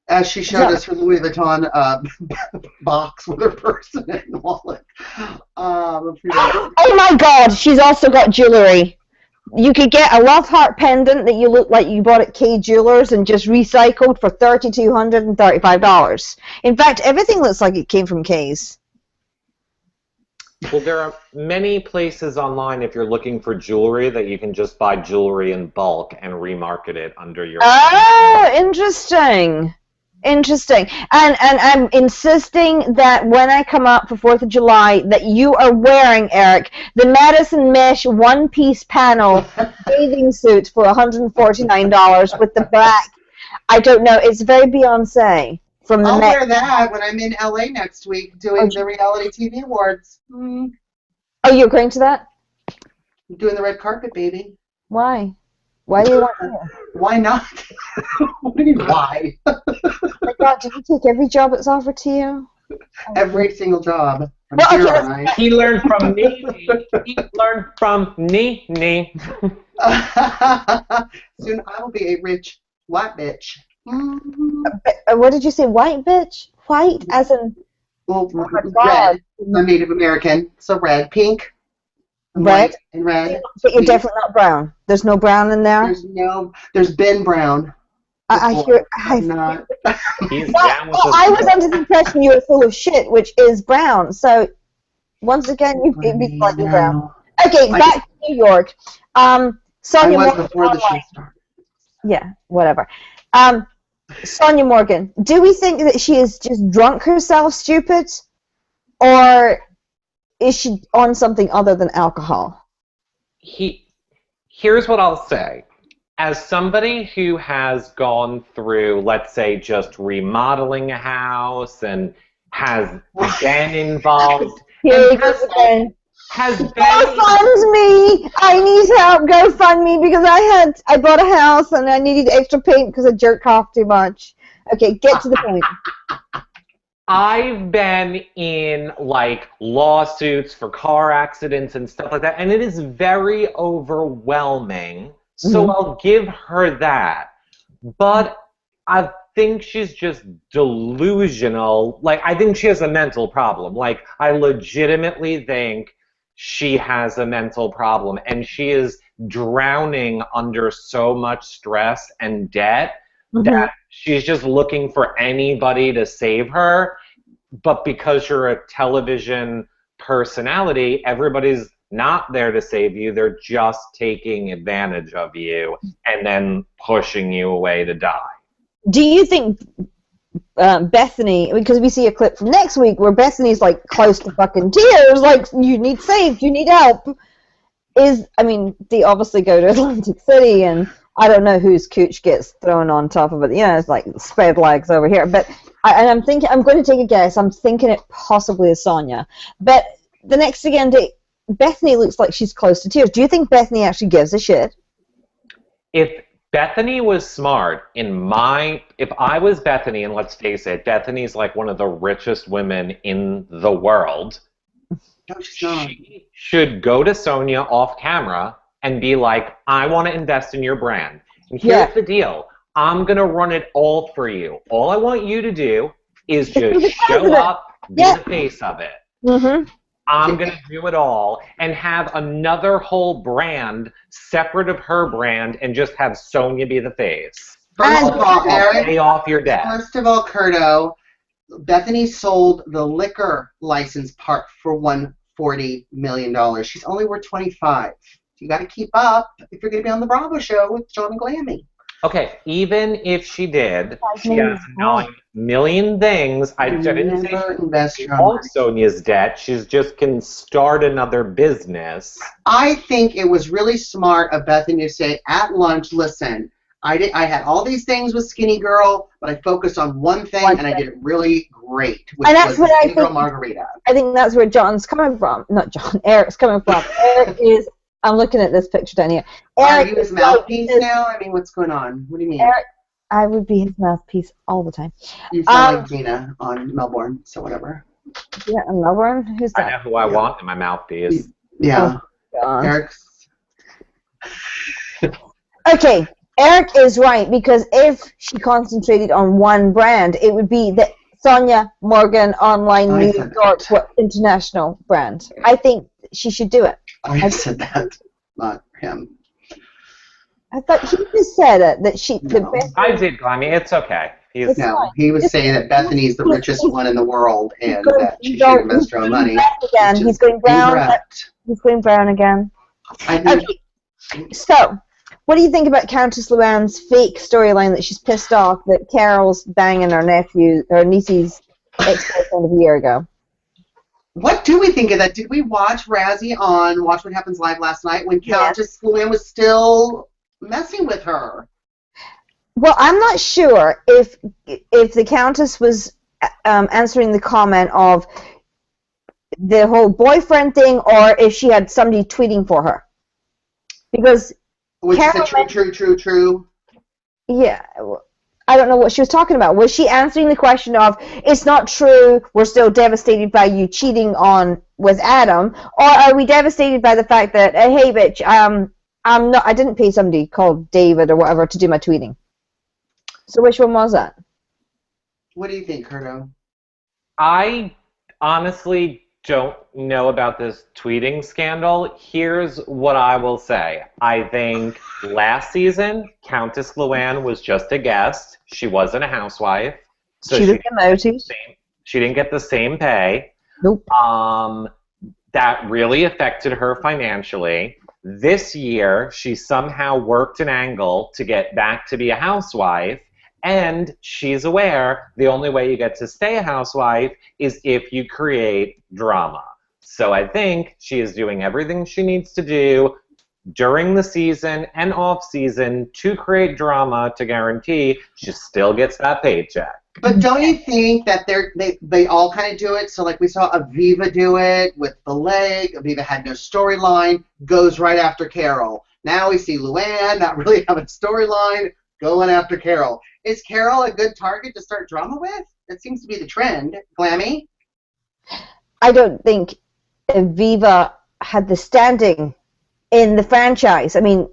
Speaker 1: As she showed us her Louis Vuitton box with her purse and wallet.
Speaker 2: Oh my God! She's also got jewelry. You could get a love heart pendant that you look like you bought at Kay Jewelers and just recycled for $3,235. In fact, everything looks like it came from Kay's.
Speaker 3: Well, there are many places online if you're looking for jewelry that you can just buy jewelry in bulk and remarket it under your
Speaker 2: Oh, interesting. Interesting. And I'm insisting that when I come up for 4th of July that you are wearing, Eric, the Madison Mesh one-piece panel bathing suit for $149 with the black. I don't know. It's very Beyonce.
Speaker 1: I'll wear that when I'm in LA next week doing the reality TV awards.
Speaker 2: Oh, you're going to that?
Speaker 1: I'm doing the red carpet, baby.
Speaker 2: Why? Why do you want to?
Speaker 1: Why not? What do you mean, why?
Speaker 2: Oh my God, did you take every job that's offered to you?
Speaker 1: Every single job.
Speaker 3: He learned from Nene. He learned from Nene.
Speaker 1: Soon I will be a rich white bitch.
Speaker 2: What did you say? White bitch? White as in?
Speaker 1: Well, red. I'm Native American, so red, pink,
Speaker 2: red,
Speaker 1: white, and red.
Speaker 2: But you're definitely not brown. There's no brown in there.
Speaker 1: There's Ben Brown.
Speaker 2: I hear.
Speaker 1: I'm not.
Speaker 2: I was under the impression you were full of shit, which is brown. So once again, you made me slightly brown. Okay, back to New York. Sonia Morgan.
Speaker 1: Before the show started.
Speaker 2: Yeah, whatever. Sonia Morgan, do we think that she is just drunk herself stupid, or is she on something other than alcohol?
Speaker 3: Here's what I'll say. As somebody who has gone through, let's say, just remodeling a house and has been involved, has been...
Speaker 2: GoFund me! I need help. GoFund me because I bought a house and I needed extra paint because I jerked off too much. Okay, get to the point.
Speaker 3: I've been in like lawsuits for car accidents and stuff like that, and it is very overwhelming. So I'll give her that. But I think she's just delusional. Like, I think she has a mental problem. Like, I legitimately think she has a mental problem, and she is drowning under so much stress and debt that she's just looking for anybody to save her. But because you're a television personality, everybody's not there to save you. They're just taking advantage of you and then pushing you away to die.
Speaker 2: Do you think Bethany, because we see a clip from next week where Bethany's like close to fucking tears, like, you need saved, you need help, they obviously go to Atlantic City, and I don't know whose cooch gets thrown on top of it. You know, it's like spread legs over here. But I'm going to take a guess. I'm thinking it possibly is Sonia. But the next again, Bethany looks like she's close to tears. Do you think Bethany actually gives a shit?
Speaker 3: If Bethany was smart, if I was Bethany, and let's face it, Bethany's like one of the richest women in the world, she should go to Sonia off camera and be like, I want to invest in your brand. And here's the deal. I'm going to run it all for you. All I want you to do is just show up, be the face of it. I'm going to do it all and have another whole brand separate of her brand and just have Sonia be the face.
Speaker 1: First of all, Eric,
Speaker 3: pay off your debt.
Speaker 1: First of all, Curto, Bethany sold the liquor license part for $140 million. She's only worth $25. You got to keep up if you're going to be on the Bravo show with John and Glammy.
Speaker 3: Okay, even if she did, she has
Speaker 2: Oh.
Speaker 3: 9 million things. I didn't say she
Speaker 1: Never
Speaker 3: can
Speaker 1: invest
Speaker 3: pay
Speaker 1: your
Speaker 3: all
Speaker 1: money.
Speaker 3: of Sonia's debt. She's just can start another business.
Speaker 1: I think it was really smart of Bethany to say at lunch, listen, I had all these things with Skinny Girl, but I focused on one thing and I did it really great, which
Speaker 2: And that's
Speaker 1: was the
Speaker 2: what I
Speaker 1: Skinny Girl
Speaker 2: think.
Speaker 1: Margarita.
Speaker 2: I think that's where John's coming from. Not John. Eric's coming from. Eric is. I'm looking at this picture down here.
Speaker 1: Are
Speaker 2: Eric
Speaker 1: you his
Speaker 2: is
Speaker 1: mouthpiece
Speaker 2: like,
Speaker 1: now? I mean, what's going on? What do you mean?
Speaker 2: Eric, I would be his mouthpiece all the time.
Speaker 1: You sound like Gina on Melbourne, so whatever.
Speaker 2: Yeah, and Melbourne. Who's
Speaker 3: I
Speaker 2: that?
Speaker 3: know who I want in my mouthpiece.
Speaker 1: Yeah.
Speaker 2: Oh, God.
Speaker 1: Eric's.
Speaker 2: Okay, Eric is right, because if she concentrated on one brand, it would be the Sonia Morgan online
Speaker 1: I
Speaker 2: New
Speaker 1: said
Speaker 2: York
Speaker 1: that.
Speaker 2: international brand. I think she should do it.
Speaker 1: I said that, not him.
Speaker 2: I thought he just said it, that she. The
Speaker 1: No.
Speaker 2: best.
Speaker 3: I did, Glammy. It's okay. He's
Speaker 1: No, he was saying that Bethany's the richest one in the world and
Speaker 2: going-
Speaker 1: that she
Speaker 2: he's
Speaker 1: should
Speaker 2: going-
Speaker 1: invest her own money.
Speaker 2: Again.
Speaker 1: which
Speaker 2: He's
Speaker 1: is
Speaker 2: going brown.
Speaker 1: incorrect.
Speaker 2: He's going brown again.
Speaker 1: I think
Speaker 2: Okay, so what do you think about Countess Luann's fake storyline that she's pissed off that Carol's banging her niece's ex-boyfriend a year ago?
Speaker 1: What do we think of that? Did we watch Razzie on Watch What Happens Live last night when Countess Luann was still messing with her?
Speaker 2: Well, I'm not sure if the Countess was answering the comment of the whole boyfriend thing, or if she had somebody tweeting for her. Because
Speaker 1: Was she
Speaker 2: Carol
Speaker 1: said true?
Speaker 2: yeah, I don't know what she was talking about. Was she answering the question of, it's not true, we're still devastated by you cheating with Adam, or are we devastated by the fact that, hey bitch, I didn't pay somebody called David or whatever to do my tweeting. So which one was that?
Speaker 1: What do you think, Curto?
Speaker 3: I honestly don't know about this tweeting scandal. Here's what I will say. I think last season, Countess Luann was just a guest. She wasn't a housewife. So
Speaker 2: She didn't get promoted.
Speaker 3: She didn't get the same pay.
Speaker 2: Nope.
Speaker 3: That really affected her financially. This year, she somehow worked an angle to get back to be a housewife. And she's aware the only way you get to stay a housewife is if you create drama. So I think she is doing everything she needs to do during the season and off season to create drama to guarantee she still gets that paycheck.
Speaker 1: But don't you think that they all kind of do it? So like we saw Aviva do it with the leg. Aviva had no storyline, goes right after Carol. Now we see Luann not really having a storyline, going after Carol. Is Carol a good target to start drama with? That seems to be the trend. Glammy?
Speaker 2: I don't think Aviva had the standing in the franchise. I mean,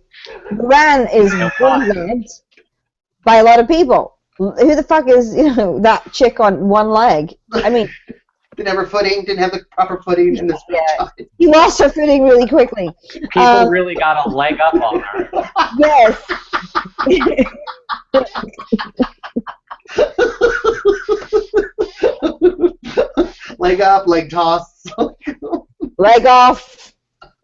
Speaker 2: Luann is beloved by a lot of people. Who the fuck is that chick on one leg? I mean,
Speaker 1: Didn't have the proper footing in this franchise.
Speaker 2: She lost her footing really quickly.
Speaker 3: People really got a leg up on her.
Speaker 2: Yes.
Speaker 1: Leg up, leg toss.
Speaker 2: Leg off.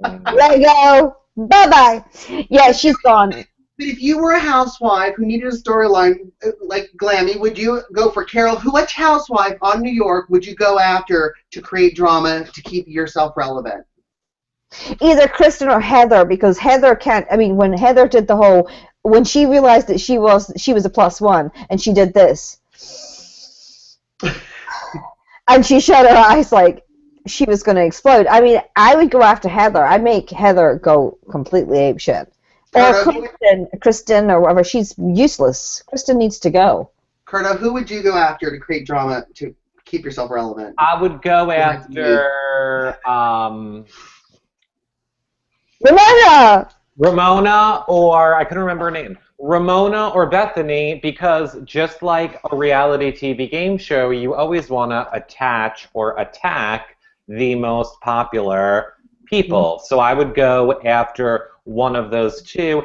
Speaker 2: Leg go. Bye-bye. Yeah, she's gone.
Speaker 1: But if you were a housewife who needed a storyline like Glammy, would you go for Carol? Which housewife on New York would you go after to create drama to keep yourself relevant?
Speaker 2: Either Kristen or Heather, because Heather can't. I mean, when Heather did when she realized that she was a +1, and she did this, and she shut her eyes like she was going to explode. I mean, I would go after Heather. I'd make Heather go completely apeshit. Or Kristen or whatever. She's useless. Kristen needs to go.
Speaker 1: Curto, who would you go after to create drama to keep yourself relevant?
Speaker 3: I would go after Ramona, or I couldn't remember her name. Ramona or Bethany, because just like a reality TV game show, you always want to attach or attack the most popular people. So I would go after one of those two.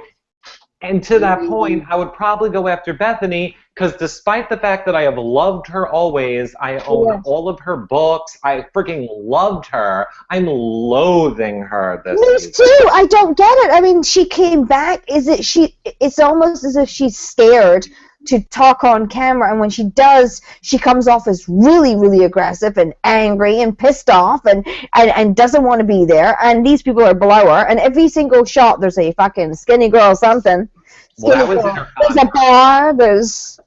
Speaker 3: And to that point, I would probably go after Bethany because despite the fact that I have loved her always, I own all of her books, I freaking loved her, I'm loathing her this
Speaker 2: Me
Speaker 3: season.
Speaker 2: too. I don't get it. I mean, she came back. It's almost as if she's scared to talk on camera, and when she does, she comes off as really, really aggressive and angry and pissed off and doesn't want to be there, and these people are below her, and every single shot there's a fucking skinny girl something.
Speaker 3: Well, that was in her
Speaker 2: There's a bar, there's...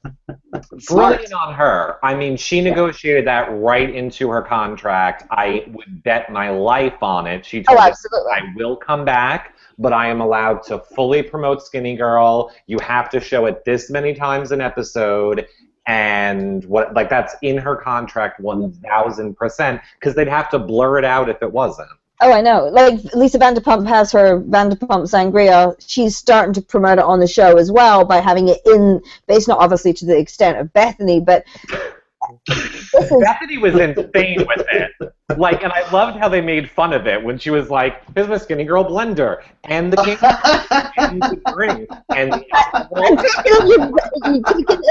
Speaker 3: Brilliant on her. I mean, she negotiated that right into her contract. I would bet my life on it. She told us, I will come back, but I am allowed to fully promote Skinny Girl. You have to show it this many times an episode, and that's in her contract 1,000%, because they'd have to blur it out if it wasn't.
Speaker 2: Oh, I know. Like, Lisa Vanderpump has her Vanderpump Sangria. She's starting to promote it on the show as well by having it in, but it's not obviously to the extent of Bethany, but...
Speaker 3: Bethany was insane with it. Like, and I loved how they made fun of it when she was like, here's my Skinny Girl blender, and the king, and the drink,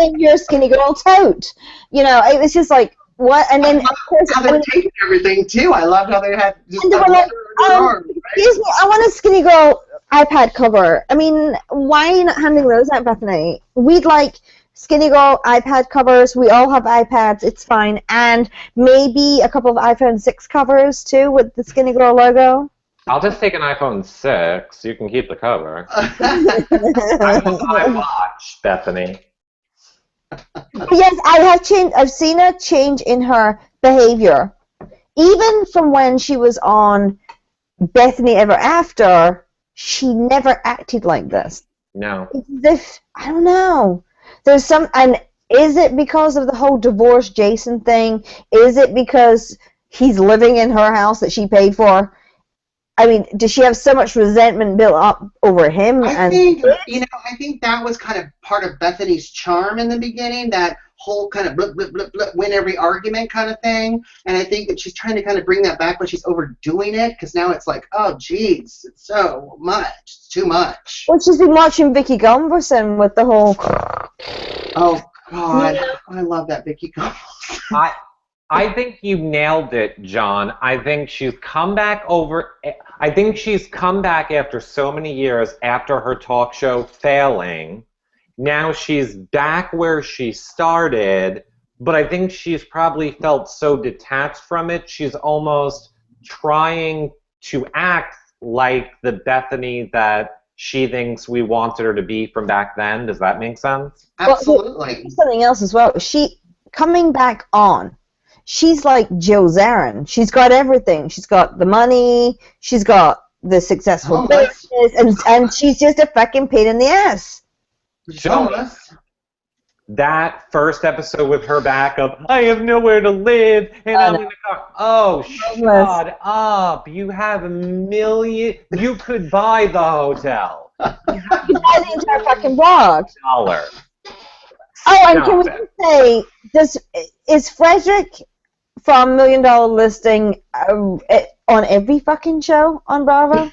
Speaker 3: and
Speaker 2: your Skinny Girl tote. You know, it was just like, what? And then, of course,
Speaker 1: how they were taking everything too. I loved how they had just.
Speaker 2: And they were like, excuse me, I want a Skinny Girl iPad cover. I mean, why are you not handing those out, Bethany? We'd like Skinny Girl iPad covers. We all have iPads. It's fine, and maybe a couple of iPhone 6 covers too with the Skinny Girl logo.
Speaker 3: I'll just take an iPhone 6. You can keep the cover. I watch, Bethany.
Speaker 2: Yes, I've seen a change in her behavior. Even from when she was on Bethany Ever After, she never acted like this.
Speaker 3: No.
Speaker 2: It's as if, I don't know. There's some, and is it because of the whole divorce Jason thing? Is it because he's living in her house that she paid for? I mean, does she have so much resentment built up over him?
Speaker 1: I think that was kind of part of Bethany's charm in the beginning, that whole kind of blip, blip, blip, blip, win every argument kind of thing. And I think that she's trying to kind of bring that back, but she's overdoing it, because now it's like, oh, geez, it's so much. It's too much.
Speaker 2: Well, she's been watching Vicky Gunvalson with the whole...
Speaker 1: Oh, God. Yeah. I love that Vicky Gunvalson.
Speaker 3: I think you nailed it, John. I think she's come back after so many years after her talk show failing. Now she's back where she started, but I think she's probably felt so detached from it, she's almost trying to act like the Bethany that she thinks we wanted her to be from back then. Does that make sense?
Speaker 1: Absolutely.
Speaker 2: Well, something else as well. She, coming back on, she's like Jill Zarin. She's got everything. She's got the money. She's got the successful business, and she's just a fucking pain in the ass.
Speaker 3: That first episode with her back of, I have nowhere to live, and I'm in the car. Oh, shut up. You have $1 million. You could buy the hotel.
Speaker 2: You buy the entire fucking blog.
Speaker 3: $1.
Speaker 2: Oh, and can we just say, is Frederick from $1 Million Listing on every fucking show on Bravo?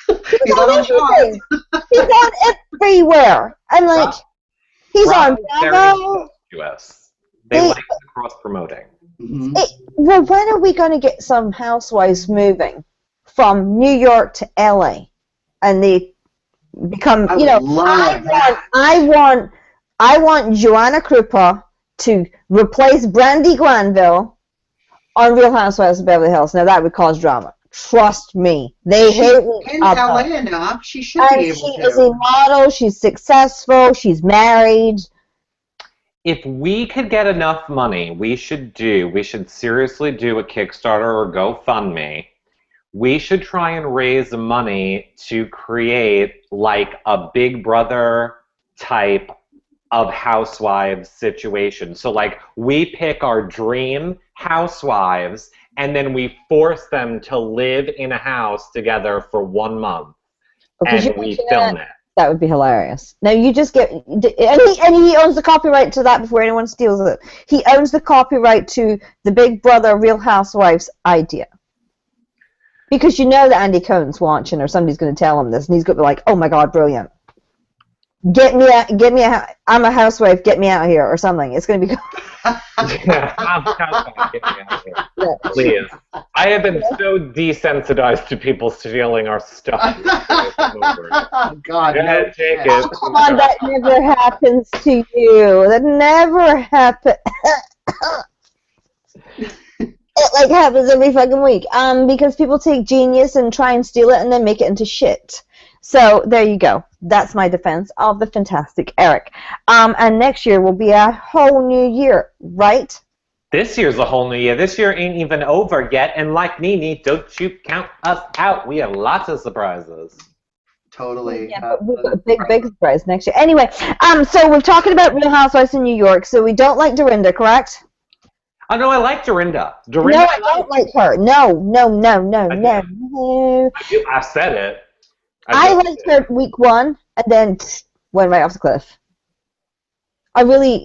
Speaker 2: He's on everything. He's on everywhere. I'm like, he's on Bravo.
Speaker 3: US. They like the cross promoting.
Speaker 1: Mm-hmm.
Speaker 2: Well, when are we going to get some housewives moving from New York to LA, and they become, I want Joanna Krupa to replace Brandy Glanville on Real Housewives of Beverly Hills. Now that would cause drama. Trust me. They hate me.
Speaker 1: In LA enough, she should be able to.
Speaker 2: She is a model. She's successful. She's married.
Speaker 3: If we could get enough money, we should seriously do a Kickstarter or GoFundMe. We should try and raise money to create like a Big Brother type of housewives situation. So like we pick our dream housewives and then we force them to live in a house together for 1 month. And we film it.
Speaker 2: That would be hilarious. Now you just get, and he owns the copyright to that before anyone steals it. He owns the copyright to the Big Brother Real Housewives idea. Because you know that Andy Cohen's watching, or somebody's going to tell him this, and he's going to be like, oh my God, brilliant. get me out, I'm a housewife, get me out here, or something. It's going to be...
Speaker 3: Yeah, I'm get me out of here. Yeah. Please. I have been so desensitized to people stealing our stuff.
Speaker 1: Oh, God.
Speaker 3: Yeah,
Speaker 1: No.
Speaker 3: take
Speaker 2: Oh,
Speaker 3: it.
Speaker 2: come on, that never happens to you. That never happens. It like happens every fucking week. Because people take genius and try and steal it and then make it into shit. So there you go. That's my defense of the fantastic Eric. And next year will be a whole new year, right?
Speaker 3: This year's a whole new year. This year ain't even over yet. And like Nene, don't you count us out. We have lots of surprises.
Speaker 1: Totally.
Speaker 2: Yeah, but we've got a big surprise next year. Anyway, so we're talking about Real Housewives in New York. So we don't like Dorinda, correct?
Speaker 3: Oh, no, I like Dorinda.
Speaker 2: No, I don't like her. No.
Speaker 3: I said it.
Speaker 2: I liked her week 1 and then went right off the cliff. I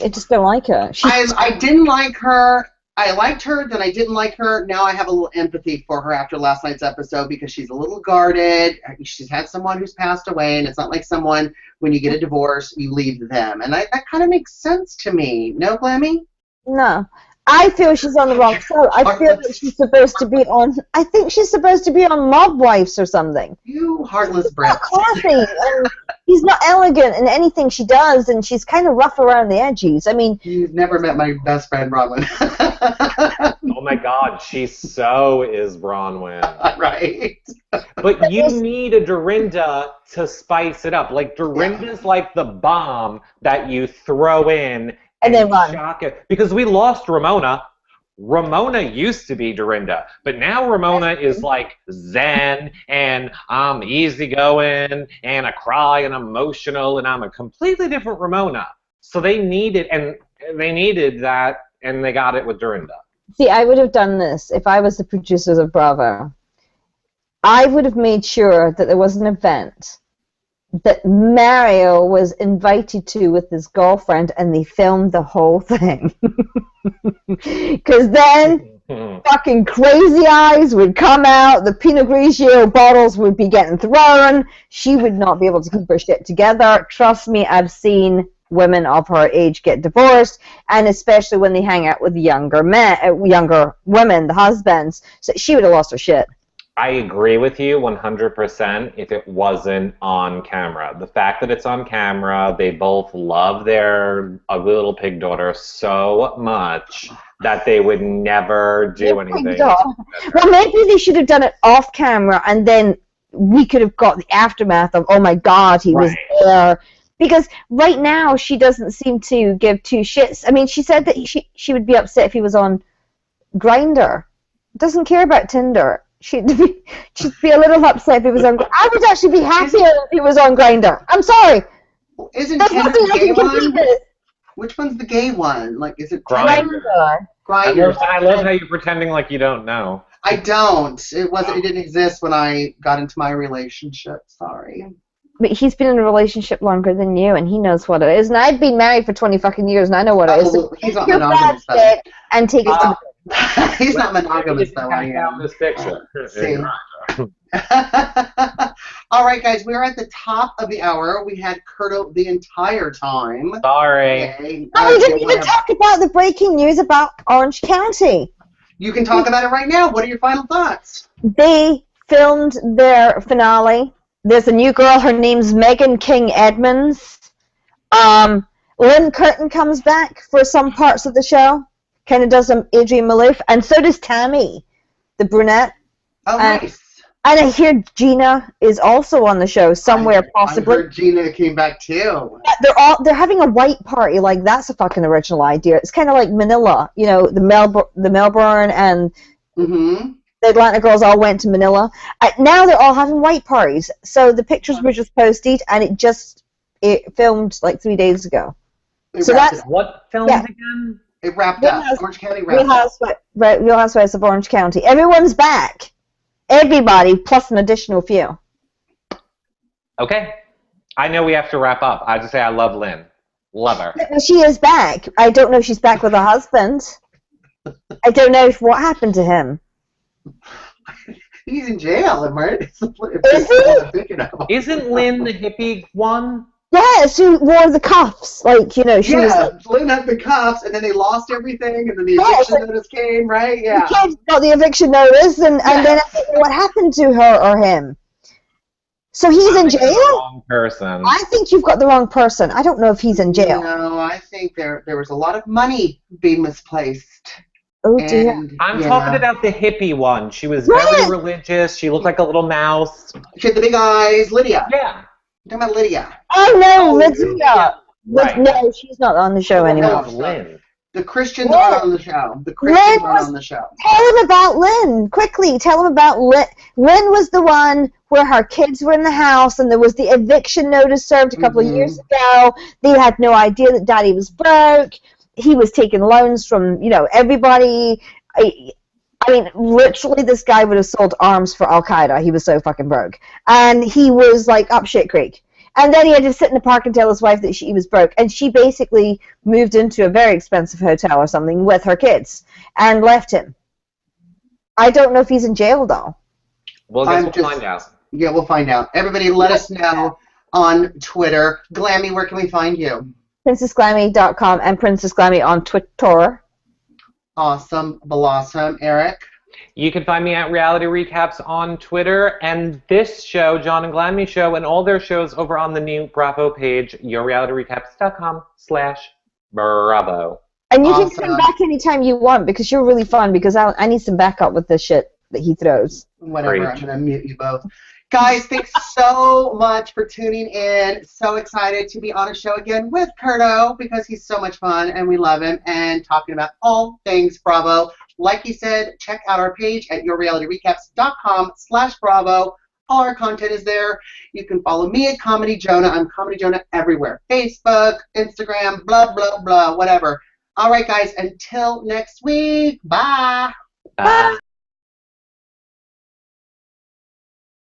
Speaker 2: just don't like her.
Speaker 1: I didn't like her. I liked her, then I didn't like her. Now I have a little empathy for her after last night's episode because she's a little guarded. She's had someone who's passed away, and it's not like someone, when you get a divorce, you leave them. And that kind of makes sense to me. No, Glammy?
Speaker 2: No. I feel she's on the wrong side. I feel that she's supposed to be on... I think she's supposed to be on Mob Wives or something.
Speaker 1: You heartless brat.
Speaker 2: She's not classy, and she's not elegant in anything she does, and she's kind of rough around the edges. I mean...
Speaker 1: You've never met my best friend, Bronwyn.
Speaker 3: Oh my God, she so is Bronwyn.
Speaker 1: Right.
Speaker 3: But you need a Dorinda to spice it up. Like, Dorinda's like the bomb that you throw in
Speaker 2: and then run.
Speaker 3: Shock it. Because we lost Ramona. Ramona used to be Dorinda, but now Ramona is like zen, and I'm easygoing, and I cry, and I'm emotional, and I'm a completely different Ramona. So they needed that, and they got it with Dorinda.
Speaker 2: See, I would have done this if I was the producers of Bravo. I would have made sure that there was an event that Mario was invited to with his girlfriend, and they filmed the whole thing. Because then fucking crazy eyes would come out, the Pinot Grigio bottles would be getting thrown, she would not be able to keep her shit together. Trust me, I've seen women of her age get divorced, and especially when they hang out with younger women, the husbands. So she would have lost her shit.
Speaker 3: I agree with you 100% if it wasn't on camera. The fact that it's on camera, they both love their ugly little pig daughter so much that they would never do anything.
Speaker 2: Well, maybe they should have done it off camera, and then we could have got the aftermath of, oh my God, he was there. Because right now, she doesn't seem to give two shits. I mean, she said that she would be upset if he was on Grindr. Doesn't care about Tinder. She'd be a little upset if he was on Grindr. I would actually be happier if he was on Grindr. I'm sorry.
Speaker 1: Isn't Tinder the gay one? Which one's the gay one? Like, is it
Speaker 3: Grindr?
Speaker 1: Grindr.
Speaker 3: I love how you're pretending like you don't know.
Speaker 1: I don't. It didn't exist when I got into my relationship. Sorry.
Speaker 2: But he's been in a relationship longer than you, and he knows what it is. And I've been married for 20 fucking years, and I know what it is. So
Speaker 1: he's not monogamous, though.
Speaker 2: And take it to
Speaker 1: he's not monogamous, though. I am.
Speaker 3: This picture.
Speaker 1: See? All right, guys, we're at the top of the hour. We had Curto the entire time.
Speaker 3: Sorry.
Speaker 1: Okay.
Speaker 2: We didn't even talk about the breaking news about Orange County.
Speaker 1: You can talk about it right now. What are your final thoughts?
Speaker 2: They filmed their finale. There's a new girl. Her name's Megan King Edmonds. Lynn Curtin comes back for some parts of the show. Kind of does some Adrienne Maloof. And so does Tammy, the brunette.
Speaker 1: Oh, nice.
Speaker 2: And I hear Gina is also on the show somewhere, possibly.
Speaker 1: I heard Gina came back too.
Speaker 2: They're having a white party. Like, that's a fucking original idea. It's kind of like Manila. You know, the Melbourne and the Atlanta girls all went to Manila. Now they're all having white parties. So the pictures were just posted, and it filmed like 3 days ago.
Speaker 3: What filmed again?
Speaker 1: It wrapped up. Orange County wrapped up.
Speaker 2: Real Housewives of Orange County. Everyone's back. Everybody, plus an additional few.
Speaker 3: Okay. I know we have to wrap up. I just say I love Lynn. Love her.
Speaker 2: She is back. I don't know if she's back with her husband. I don't know what happened to him.
Speaker 1: He's in jail, right?
Speaker 2: Is he?
Speaker 3: Isn't Lynn the hippie one?
Speaker 2: Yes. Yes, who wore the cuffs. Like, you know, she was like,
Speaker 1: Lynn had the cuffs, and then they lost everything, and then the
Speaker 2: Yes.
Speaker 1: eviction notice came, right? Yeah.
Speaker 2: the kid got the eviction notice, and then I don't know what happened to her or him. So he's in
Speaker 3: The
Speaker 2: jail?
Speaker 3: wrong person.
Speaker 2: I think you've got the wrong person. I don't know if he's in jail.
Speaker 1: No, I think there was a lot of money being misplaced.
Speaker 2: Oh, dear.
Speaker 1: And,
Speaker 3: I'm talking about the hippie one. She was very religious. She looked like a little mouse.
Speaker 1: She had the big eyes. Lydia.
Speaker 3: Yeah.
Speaker 1: I'm talking about Lydia.
Speaker 2: Oh, no, Lydia.
Speaker 3: Right.
Speaker 2: No, she's not on the show anymore.
Speaker 3: Lynn.
Speaker 1: The Christians aren't on the show. The Christians aren't on the show.
Speaker 2: Tell him about Lynn. Quickly, tell him about Lynn. Lynn was the one where her kids were in the house and there was the eviction notice served a couple of years ago. They had no idea that Daddy was broke. He was taking loans from, you know, everybody. I mean, literally, this guy would have sold arms for Al-Qaeda. He was so fucking broke. And he was, like, up shit creek. And then he had to sit in the park and tell his wife that he was broke. And she basically moved into a very expensive hotel or something with her kids and left him. I don't know if he's in jail, though.
Speaker 3: Well, I guess we'll find out.
Speaker 1: Yeah, we'll find out. Everybody let us know on Twitter. Glammy, where can we find you?
Speaker 2: PrincessGlammy.com and Princess Glammy on Twitter.
Speaker 1: Awesome. Blossom. Eric?
Speaker 3: You can find me at Reality Recaps on Twitter, and this show, John and Glammy Show, and all their shows over on the new Bravo page, yourrealityrecaps.com/Bravo.
Speaker 2: And you can come back anytime you want because you're really fun because I need some backup with this shit that he throws.
Speaker 1: Whatever.
Speaker 3: Great.
Speaker 1: I'm going to mute you both. Guys, thanks so much for tuning in. So excited to be on a show again with Curto because he's so much fun and we love him and talking about all things Bravo. Like he said, check out our page at yourrealityrecaps.com/Bravo. All our content is there. You can follow me at Comedy Jonah. I'm Comedy Jonah everywhere. Facebook, Instagram, blah, blah, blah, whatever. All right, guys, until next week. Bye.
Speaker 3: Bye.